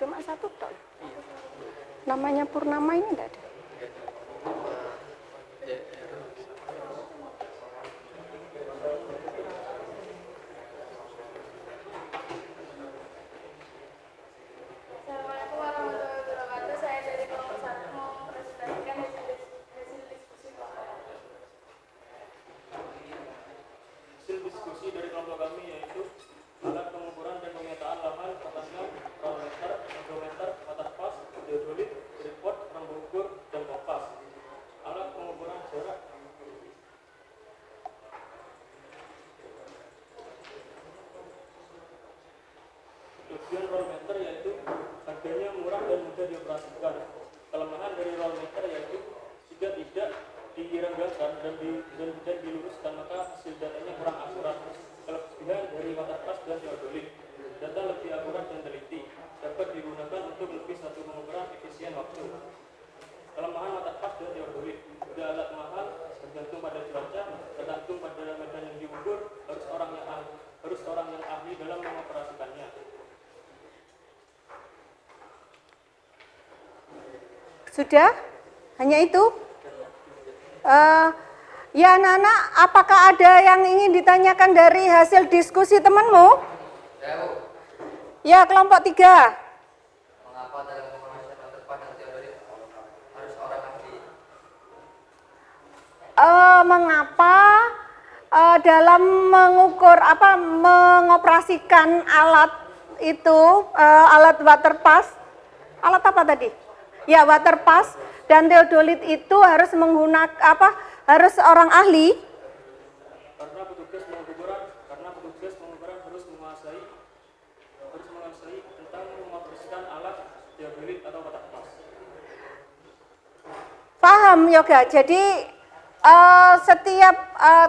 Cuma satu toh. Namanya Purnama ini enggak ada. Assalamualaikum warahmatullahi wabarakatuh. Saya dari kelompok 1 mau mempresentasikan hasil diskusi kelompok. Hasil diskusi dari kelompok kami yaitu alat pengukuran dan pemetaan lahan, batasnya, rometer, odometer, batas pas, teodolit, tripod, rambu ukur, dan kompas. Alat pengukuran jarak tujuan rollmeter yaitu harganya murah dan mudah dioperasikan. Kelemahan dari rollmeter yaitu jika tidak direnggakan dan diluruskan maka hasil datanya kurang akurat. Kelebihan dari waterpass dan teodolit, data lebih akurat dan teliti, dapat digunakan untuk lebih satu pengukuran efisien waktu. Kelemahan waterpass dan teodolit, juga alat mahal bergantung pada cuaca, tergantung pada medan yang diukur, harus orang yang ahli dalam mengoperasikannya. Sudah? Hanya itu? Ya anak-anak, apakah ada yang ingin ditanyakan dari hasil diskusi temanmu? Ya, kelompok 3. Mengapa dalam pemanasan waterpass dan teodolit harus orang ahli? Mengapa dalam mengoperasikan alat itu, alat waterpass, alat apa tadi? Ya, waterpass dan teodolit itu harus menggunakan harus orang ahli? Karena petugas pengukuran harus menguasai tentang mengoperasikan alat teodolit atau waterpass. Paham, Yoga. Jadi setiap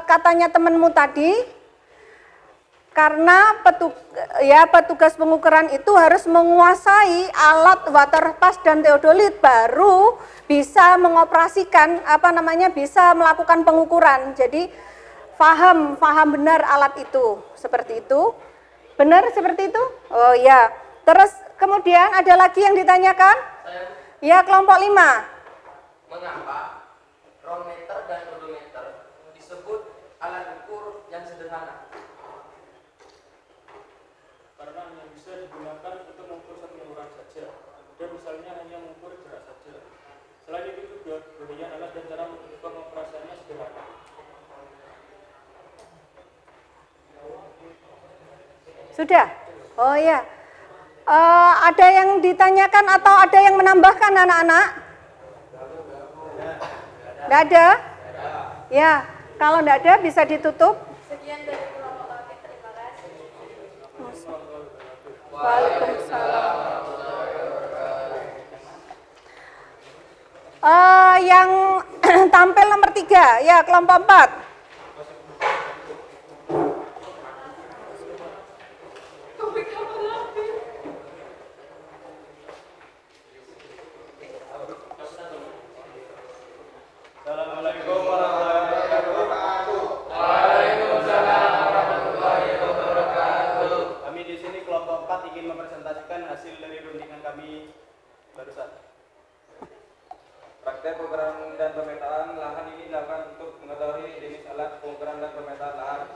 katanya temanmu tadi, karena petugas pengukuran itu harus menguasai alat waterpass dan teodolit baru bisa mengoperasikan bisa melakukan pengukuran. Jadi paham benar alat itu, seperti itu. Benar seperti itu? Oh ya. Terus kemudian ada lagi yang ditanyakan? Ya, kelompok 5. Mengapa rometer dan odometer disebut alat ukur yang sederhana? Karena hanya bisa digunakan untuk mengukur satu ukuran saja, dan misalnya hanya mengukur jarak saja. Selain itu juga bagian alat dan cara pengoperasiannya sederhana. Sudah? Oh ya. Ada yang ditanyakan atau ada yang menambahkan anak-anak? Tidak ada? Ya, kalau tidak ada bisa ditutup. Sekian dari kelompok kami, terima kasih. Waalaikumsalam. Yang tampil nomor 3, ya kelompok 4. Assalamualaikum warahmatullahi wabarakatuh. Kami di sini kelompok 4 ingin mempresentasikan hasil dari rundingan kami barusan. Praktek pengukuran dan pemetaan lahan ini dilakukan untuk mengetahui jenis alat pengukuran dan pemetaan lahan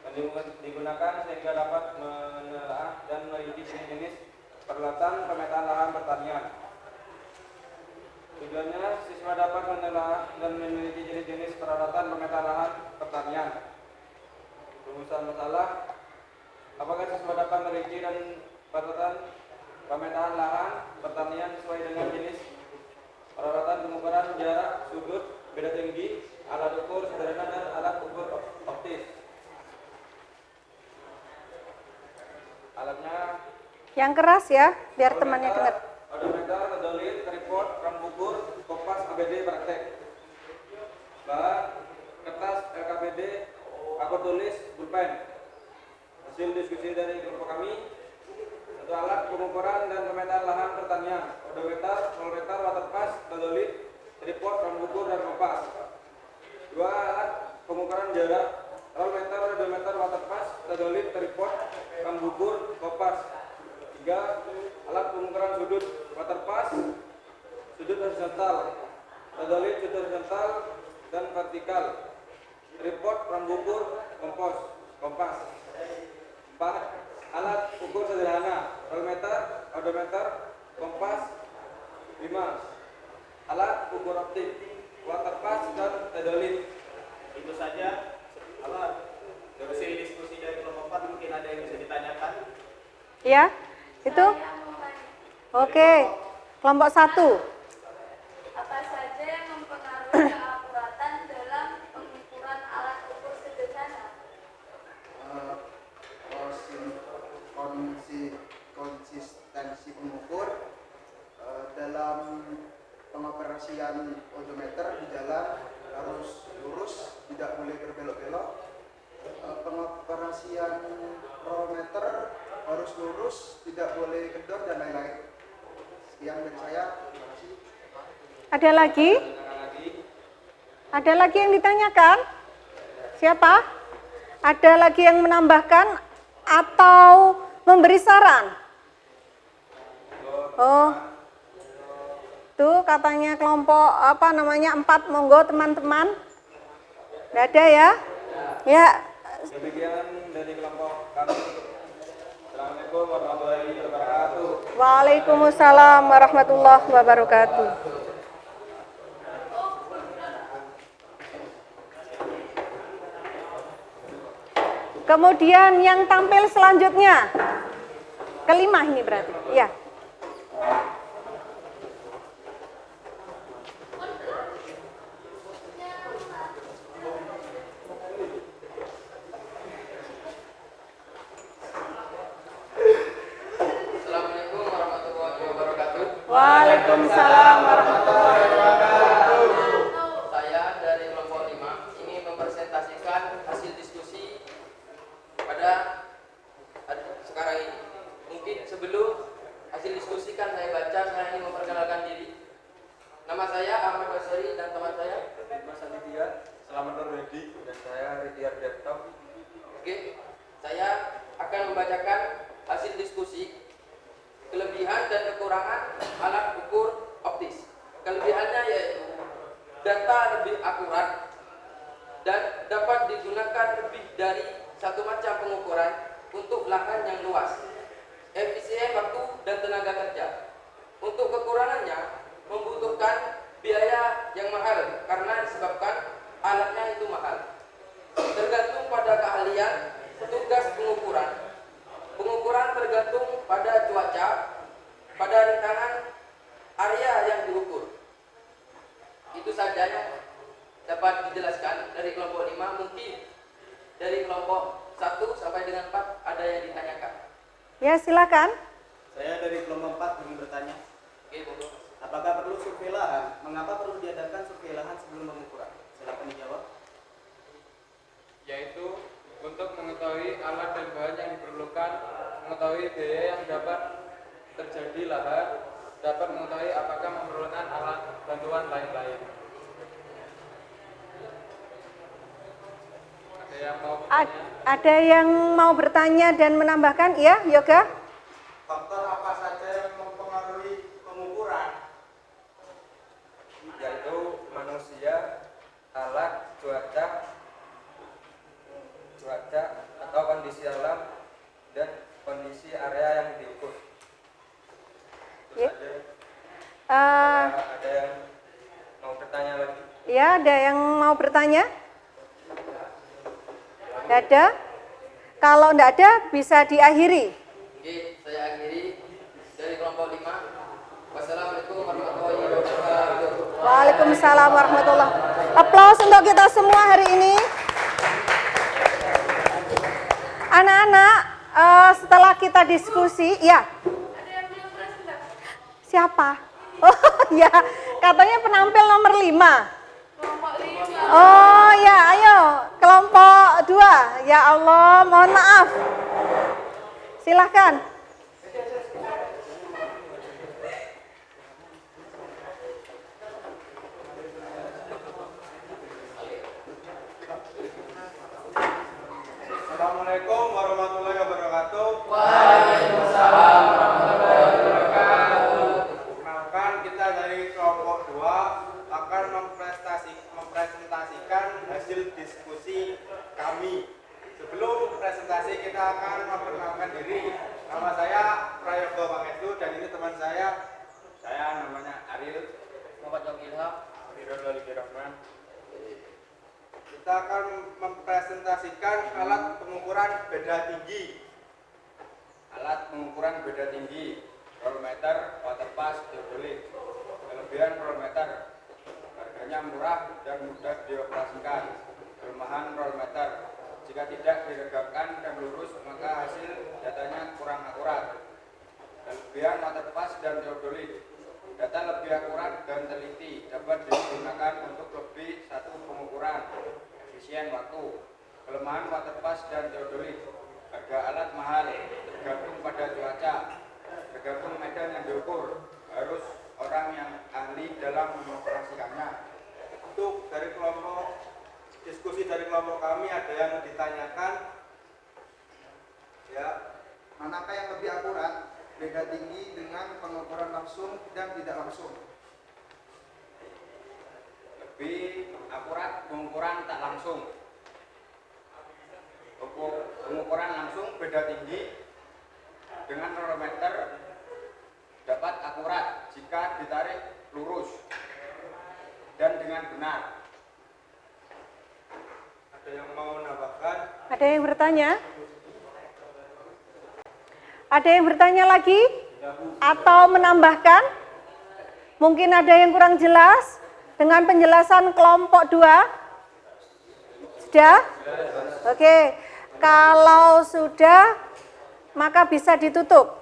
yang digunakan sehingga dapat menelaah dan merinci jenis-jenis peralatan pemetaan lahan pertanian. Tujuannya siswa dapat menelaah dan memiliki jenis-jenis peralatan pemetaan lahan pertanian. Rumusan masalah: apakah siswa dapat merinci dan peralatan pemetaan lahan pertanian sesuai dengan jenis peralatan pengukuran jarak, sudut, beda tinggi, alat ukur sederhana dan alat ukur optis. Alatnya Yang keras ya, biar temannya dengar. odometer, teodolit, tripod, rambu ukur, kompas, kompas ABD praktek. Bahan kertas LKPD, paku tulis, pulpen. Hasil diskusi dari kelompok kami, satu alat pengukuran dan pemetaan lahan pertanian, odometer, voltmeter, waterpas, teodolit, tripod, pengukur dan kompas. Dua alat pengukuran jarak, voltmeter, odometer, waterpas, teodolit, tripod, pengukur, kompas. Tiga alat pengukuran sudut, waterpas, sudut horizontal, teodolit, sudut horizontal dan vertikal, tripod, pengukur, kompas. 4. Alat ukur sederhana, voltmeter, odometer, kompas. 5. Alat ukur optik, waterpas dan teodolit. Itu saja. Dari diskusi dari kelompok 4 mungkin ada yang bisa ditanyakan. Ya, itu. Saya mau tanya, Oke, kelompok 1. apa saja yang mempengaruhi keakuratan dalam pengukuran alat ukur sederhana? Konsistensi pengukur dalam pengoperasian odometer di jalan harus lurus, tidak boleh berbelok-belok. Pengoperasian voltmeter harus lurus, tidak boleh kendor dan lain-lain. Sekian dari saya. Terima kasih. Ada lagi? Ada lagi yang ditanyakan? Siapa? Ada lagi yang menambahkan atau memberi saran? Oh, tuh katanya kelompok 4, monggo teman-teman. Tidak ada ya? Ya, Demikian dari kelompok kami. Assalamualaikum warahmatullahi wabarakatuh. Waalaikumsalam warahmatullahi wabarakatuh. Kemudian yang tampil selanjutnya, kelima ini berarti, ya. Assalamualaikum warahmatullahi wabarakatuh. Waalaikumsalam warahmatullahi wabarakatuh. Saya dari kelompok 5 ingin mempresentasikan hasil diskusi pada sekarang ini. Mungkin sebelum hasil diskusi kan saya baca, saya ingin memperkenalkan diri. Nama saya Ahmad Basri dan teman saya Mas Anidya, Selamat Nurwedi, dan saya Ridiyar Deptok. Oke, saya akan membacakan hasil diskusi kelebihan dan kekurangan alat ukur optis. Kelebihannya yaitu data lebih akurat dan dapat digunakan lebih dari satu macam pengukuran untuk lahan yang luas, efisien waktu dan tenaga kerja. Untuk kekurangannya membutuhkan biaya yang mahal karena disebabkan alatnya itu mahal. Tergantung pada keahlian petugas pengukuran. Pengukuran tergantung pada cuaca, pada rintangan area yang diukur. Itu saja yang dapat dijelaskan dari kelompok 5. Mungkin dari kelompok 1 sampai dengan 4 ada yang ditanyakan. Ya, silakan. Saya dari kelompok 4 ingin bertanya. Oke, monggo. Apakah perlu survei lahan? Mengapa perlu diadakan survei lahan sebelum pengukuran? Silakan dijawab. Yaitu untuk mengetahui alat dan bahan yang diperlukan, mengetahui biaya yang dapat terjadi lahan, dapat mengetahui apakah memerlukan alat bantuan lain-lain. Ada yang mau bertanya? Ada yang mau bertanya dan menambahkan? Ya, Yoga? Faktor apa saja yang mempengaruhi pengukuran? Yaitu manusia, alat, cuaca atau kondisi alam dan kondisi area yang diukur. Itu Ya. saja. Ada yang mau bertanya lagi? Ya, ada yang mau bertanya? Tidak ada? Kalau tidak ada, bisa diakhiri. Oke, saya akhiri dari kelompok 5. Wassalamualaikum warahmatullahi wabarakatuh. Waalaikumsalam warahmatullahi wabarakatuh. Aplaus untuk kita semua hari ini. Anak-anak, setelah kita diskusi, ya. Ada yang belum presentasi? Siapa? Oh ya, Katanya penampil nomor 5. Kelompok 5. Oh ya, ayo kelompok 2. Ya Allah, mohon maaf. Silahkan. Assalamualaikum warahmatullahi wabarakatuh. Waalaikumsalam warahmatullahi wabarakatuh. Perkenalkan, kita dari kelompok 2 akan mempresentasikan hasil diskusi kami. Sebelum presentasi kita akan memperkenalkan diri. Nama saya Prayogo Pangestu dan ini teman saya namanya Ariel. Muhammad Jong Ilham. Ridwan Walidi Rahman. Kita akan mempresentasikan alat pengukuran beda tinggi. Alat pengukuran beda tinggi, rollmeter, waterpass, teodolit. Kelebihan rollmeter, harganya murah dan mudah dioperasikan. Kelemahan rollmeter, jika tidak diregangkan dan lurus maka hasil datanya kurang akurat. Kelebihan waterpass dan teodolit, data lebih akurat dan teliti, dapat digunakan untuk lebih satu pengukuran, efisien waktu. Kelemahan waterpass dan teodolit, harga alat mahal, tergantung pada cuaca, tergantung medan yang diukur, harus orang yang ahli dalam mengoperasikannya. Untuk dari kelompok diskusi dari kelompok kami ada yang ditanyakan, Ya, manakah yang lebih akurat? Beda tinggi dengan pengukuran langsung dan tidak langsung. lebih akurat pengukuran tak langsung. Pengukuran langsung beda tinggi dengan rollmeter dapat akurat jika ditarik lurus dan dengan benar. Ada yang mau menambahkan? Ada yang bertanya? Ada yang bertanya lagi? Atau menambahkan? Mungkin ada yang kurang jelas dengan penjelasan kelompok 2? Sudah? Oke. Kalau sudah, maka bisa ditutup.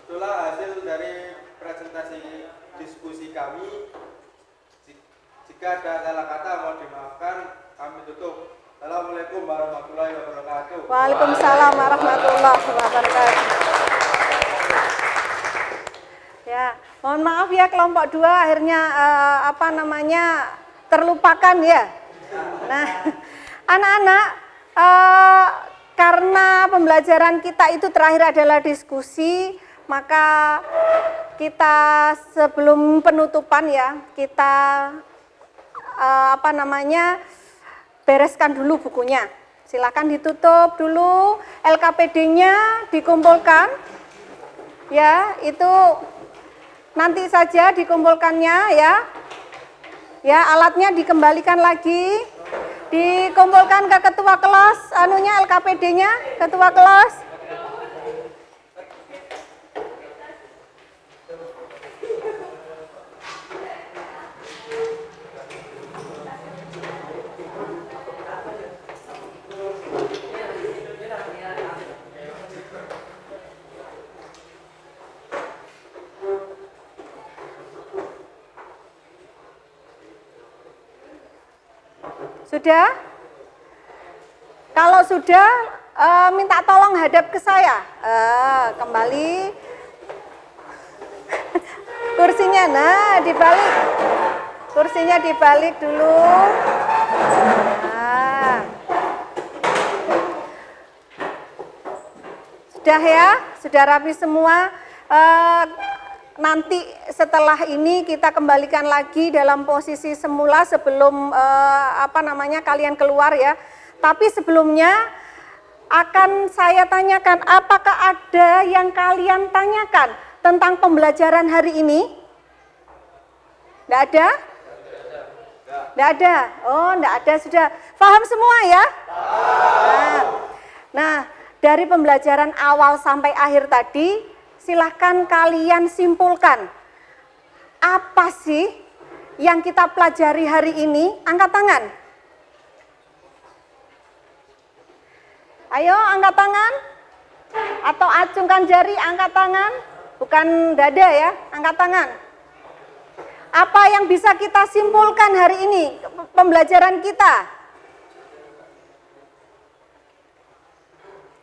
Itulah hasil dari presentasi diskusi kami. Jika ada salah kata mohon dimaafkan, kami tutup. Assalamualaikum warahmatullahi wabarakatuh. Waalaikumsalam warahmatullahi wabarakatuh. Ya, mohon maaf ya kelompok 2 akhirnya terlupakan ya. Nah, anak-anak, karena pembelajaran kita itu terakhir adalah diskusi, maka kita sebelum penutupan ya, kita bereskan dulu bukunya. Silakan ditutup dulu, LKPD-nya dikumpulkan. Ya, itu nanti saja dikumpulkannya ya. Ya, alatnya dikembalikan lagi. Dikumpulkan ke ketua kelas, LKPD-nya, ketua kelas. Sudah? Kalau sudah, minta tolong hadap ke saya. Kembali. Kursinya, dibalik. Kursinya dibalik dulu. Nah. Sudah ya? Sudah rapi semua. Nanti setelah ini kita kembalikan lagi dalam posisi semula sebelum kalian keluar ya. Tapi sebelumnya akan saya tanyakan, apakah ada yang kalian tanyakan tentang pembelajaran hari ini? Tidak ada? Tidak ada? Oh, tidak ada, sudah. Paham semua ya? Nah, dari pembelajaran awal sampai akhir tadi, silahkan kalian simpulkan, apa sih yang kita pelajari hari ini? Angkat tangan. Ayo angkat tangan. Atau acungkan jari, angkat tangan. Bukan dada ya, angkat tangan. Apa yang bisa kita simpulkan hari ini pembelajaran kita?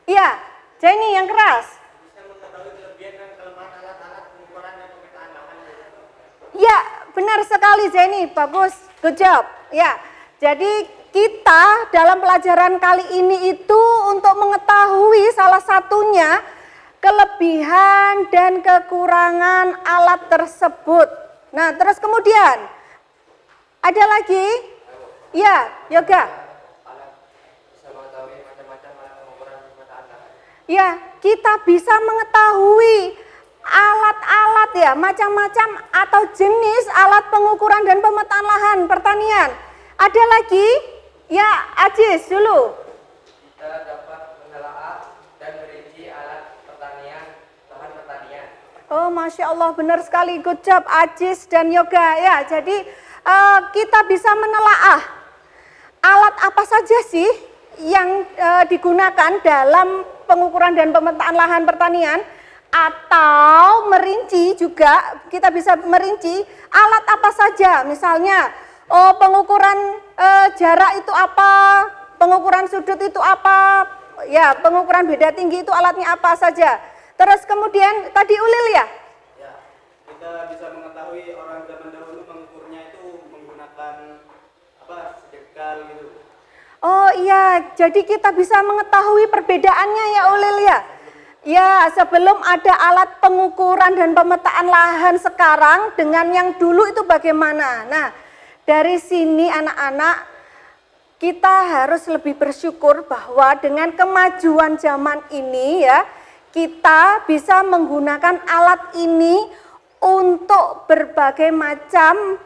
Iya, Jenny yang keras. Bisa mengetahui kelebihan dan kelemahan alat-alat pengukuran dan pemetaan lahan. Ya, benar sekali Jenny, bagus, good job. Ya, jadi kita dalam pelajaran kali ini itu untuk mengetahui salah satunya kelebihan dan kekurangan alat tersebut. Nah, terus kemudian ada lagi? Ya, Yoga. Ya, kita bisa mengetahui alat-alat ya, macam-macam atau jenis alat pengukuran dan pemetaan lahan pertanian. Ada lagi? Ya, Ajis dulu. Kita dapat menelaah dan merinci alat pertanian, lahan pertanian. Oh, Masya Allah, benar sekali, good job Ajis dan Yoga ya. Jadi kita bisa menelaah alat apa saja sih yang digunakan dalam pengukuran dan pemetaan lahan pertanian, atau merinci juga, kita bisa merinci alat apa saja, misalnya pengukuran jarak itu apa, pengukuran sudut itu apa, ya pengukuran beda tinggi itu alatnya apa saja. Terus kemudian tadi Ulil ya? Ya, kita bisa mengetahui orang zaman dahulu mengukurnya itu menggunakan sedekal gitu. Oh iya, jadi kita bisa mengetahui perbedaannya ya Ulil ya? Ya, sebelum ada alat pengukuran dan pemetaan lahan sekarang dengan yang dulu itu bagaimana? Nah, dari sini anak-anak kita harus lebih bersyukur bahwa dengan kemajuan zaman ini ya, kita bisa menggunakan alat ini untuk berbagai macam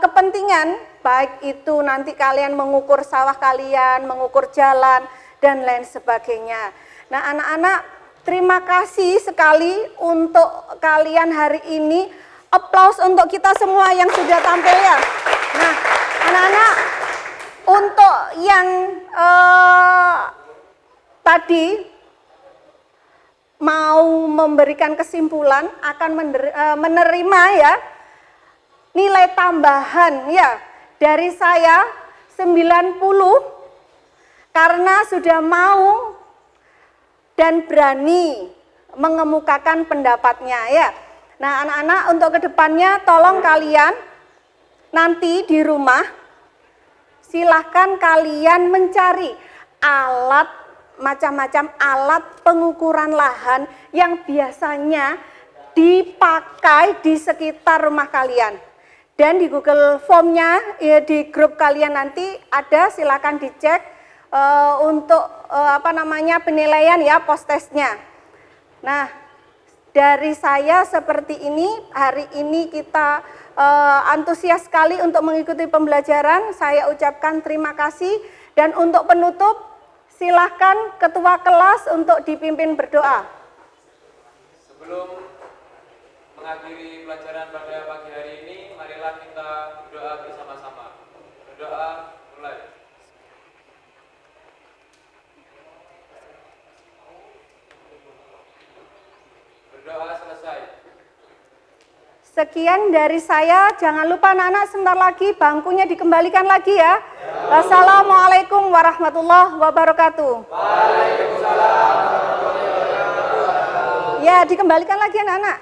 kepentingan, baik itu nanti kalian mengukur sawah kalian, mengukur jalan, dan lain sebagainya. Nah anak-anak, terima kasih sekali untuk kalian hari ini. Aplaus untuk kita semua yang sudah tampil ya. Nah anak-anak, untuk yang tadi mau memberikan kesimpulan akan menerima ya nilai tambahan ya dari saya 90 karena sudah mau dan berani mengemukakan pendapatnya ya. Nah anak-anak, untuk kedepannya tolong kalian nanti di rumah silahkan kalian mencari alat, macam-macam alat pengukuran lahan yang biasanya dipakai di sekitar rumah kalian. Dan di Google Form-nya ya, di grup kalian nanti ada, silakan dicek untuk penilaian ya, post testnya. Nah, dari saya seperti ini, hari ini kita antusias sekali untuk mengikuti pembelajaran. Saya ucapkan terima kasih, dan untuk penutup silahkan ketua kelas untuk dipimpin berdoa. Sebelum mengakhiri pelajaran pada pagi hari ini, marilah kita berdoa bersama-sama. Berdoa mulai. Berdoa selesai. Sekian dari saya, jangan lupa anak-anak sebentar lagi bangkunya dikembalikan lagi ya. Wassalamualaikum warahmatullahi wabarakatuh. Waalaikumsalam warahmatullahi wabarakatuh. Ya, dikembalikan lagi anak-anak.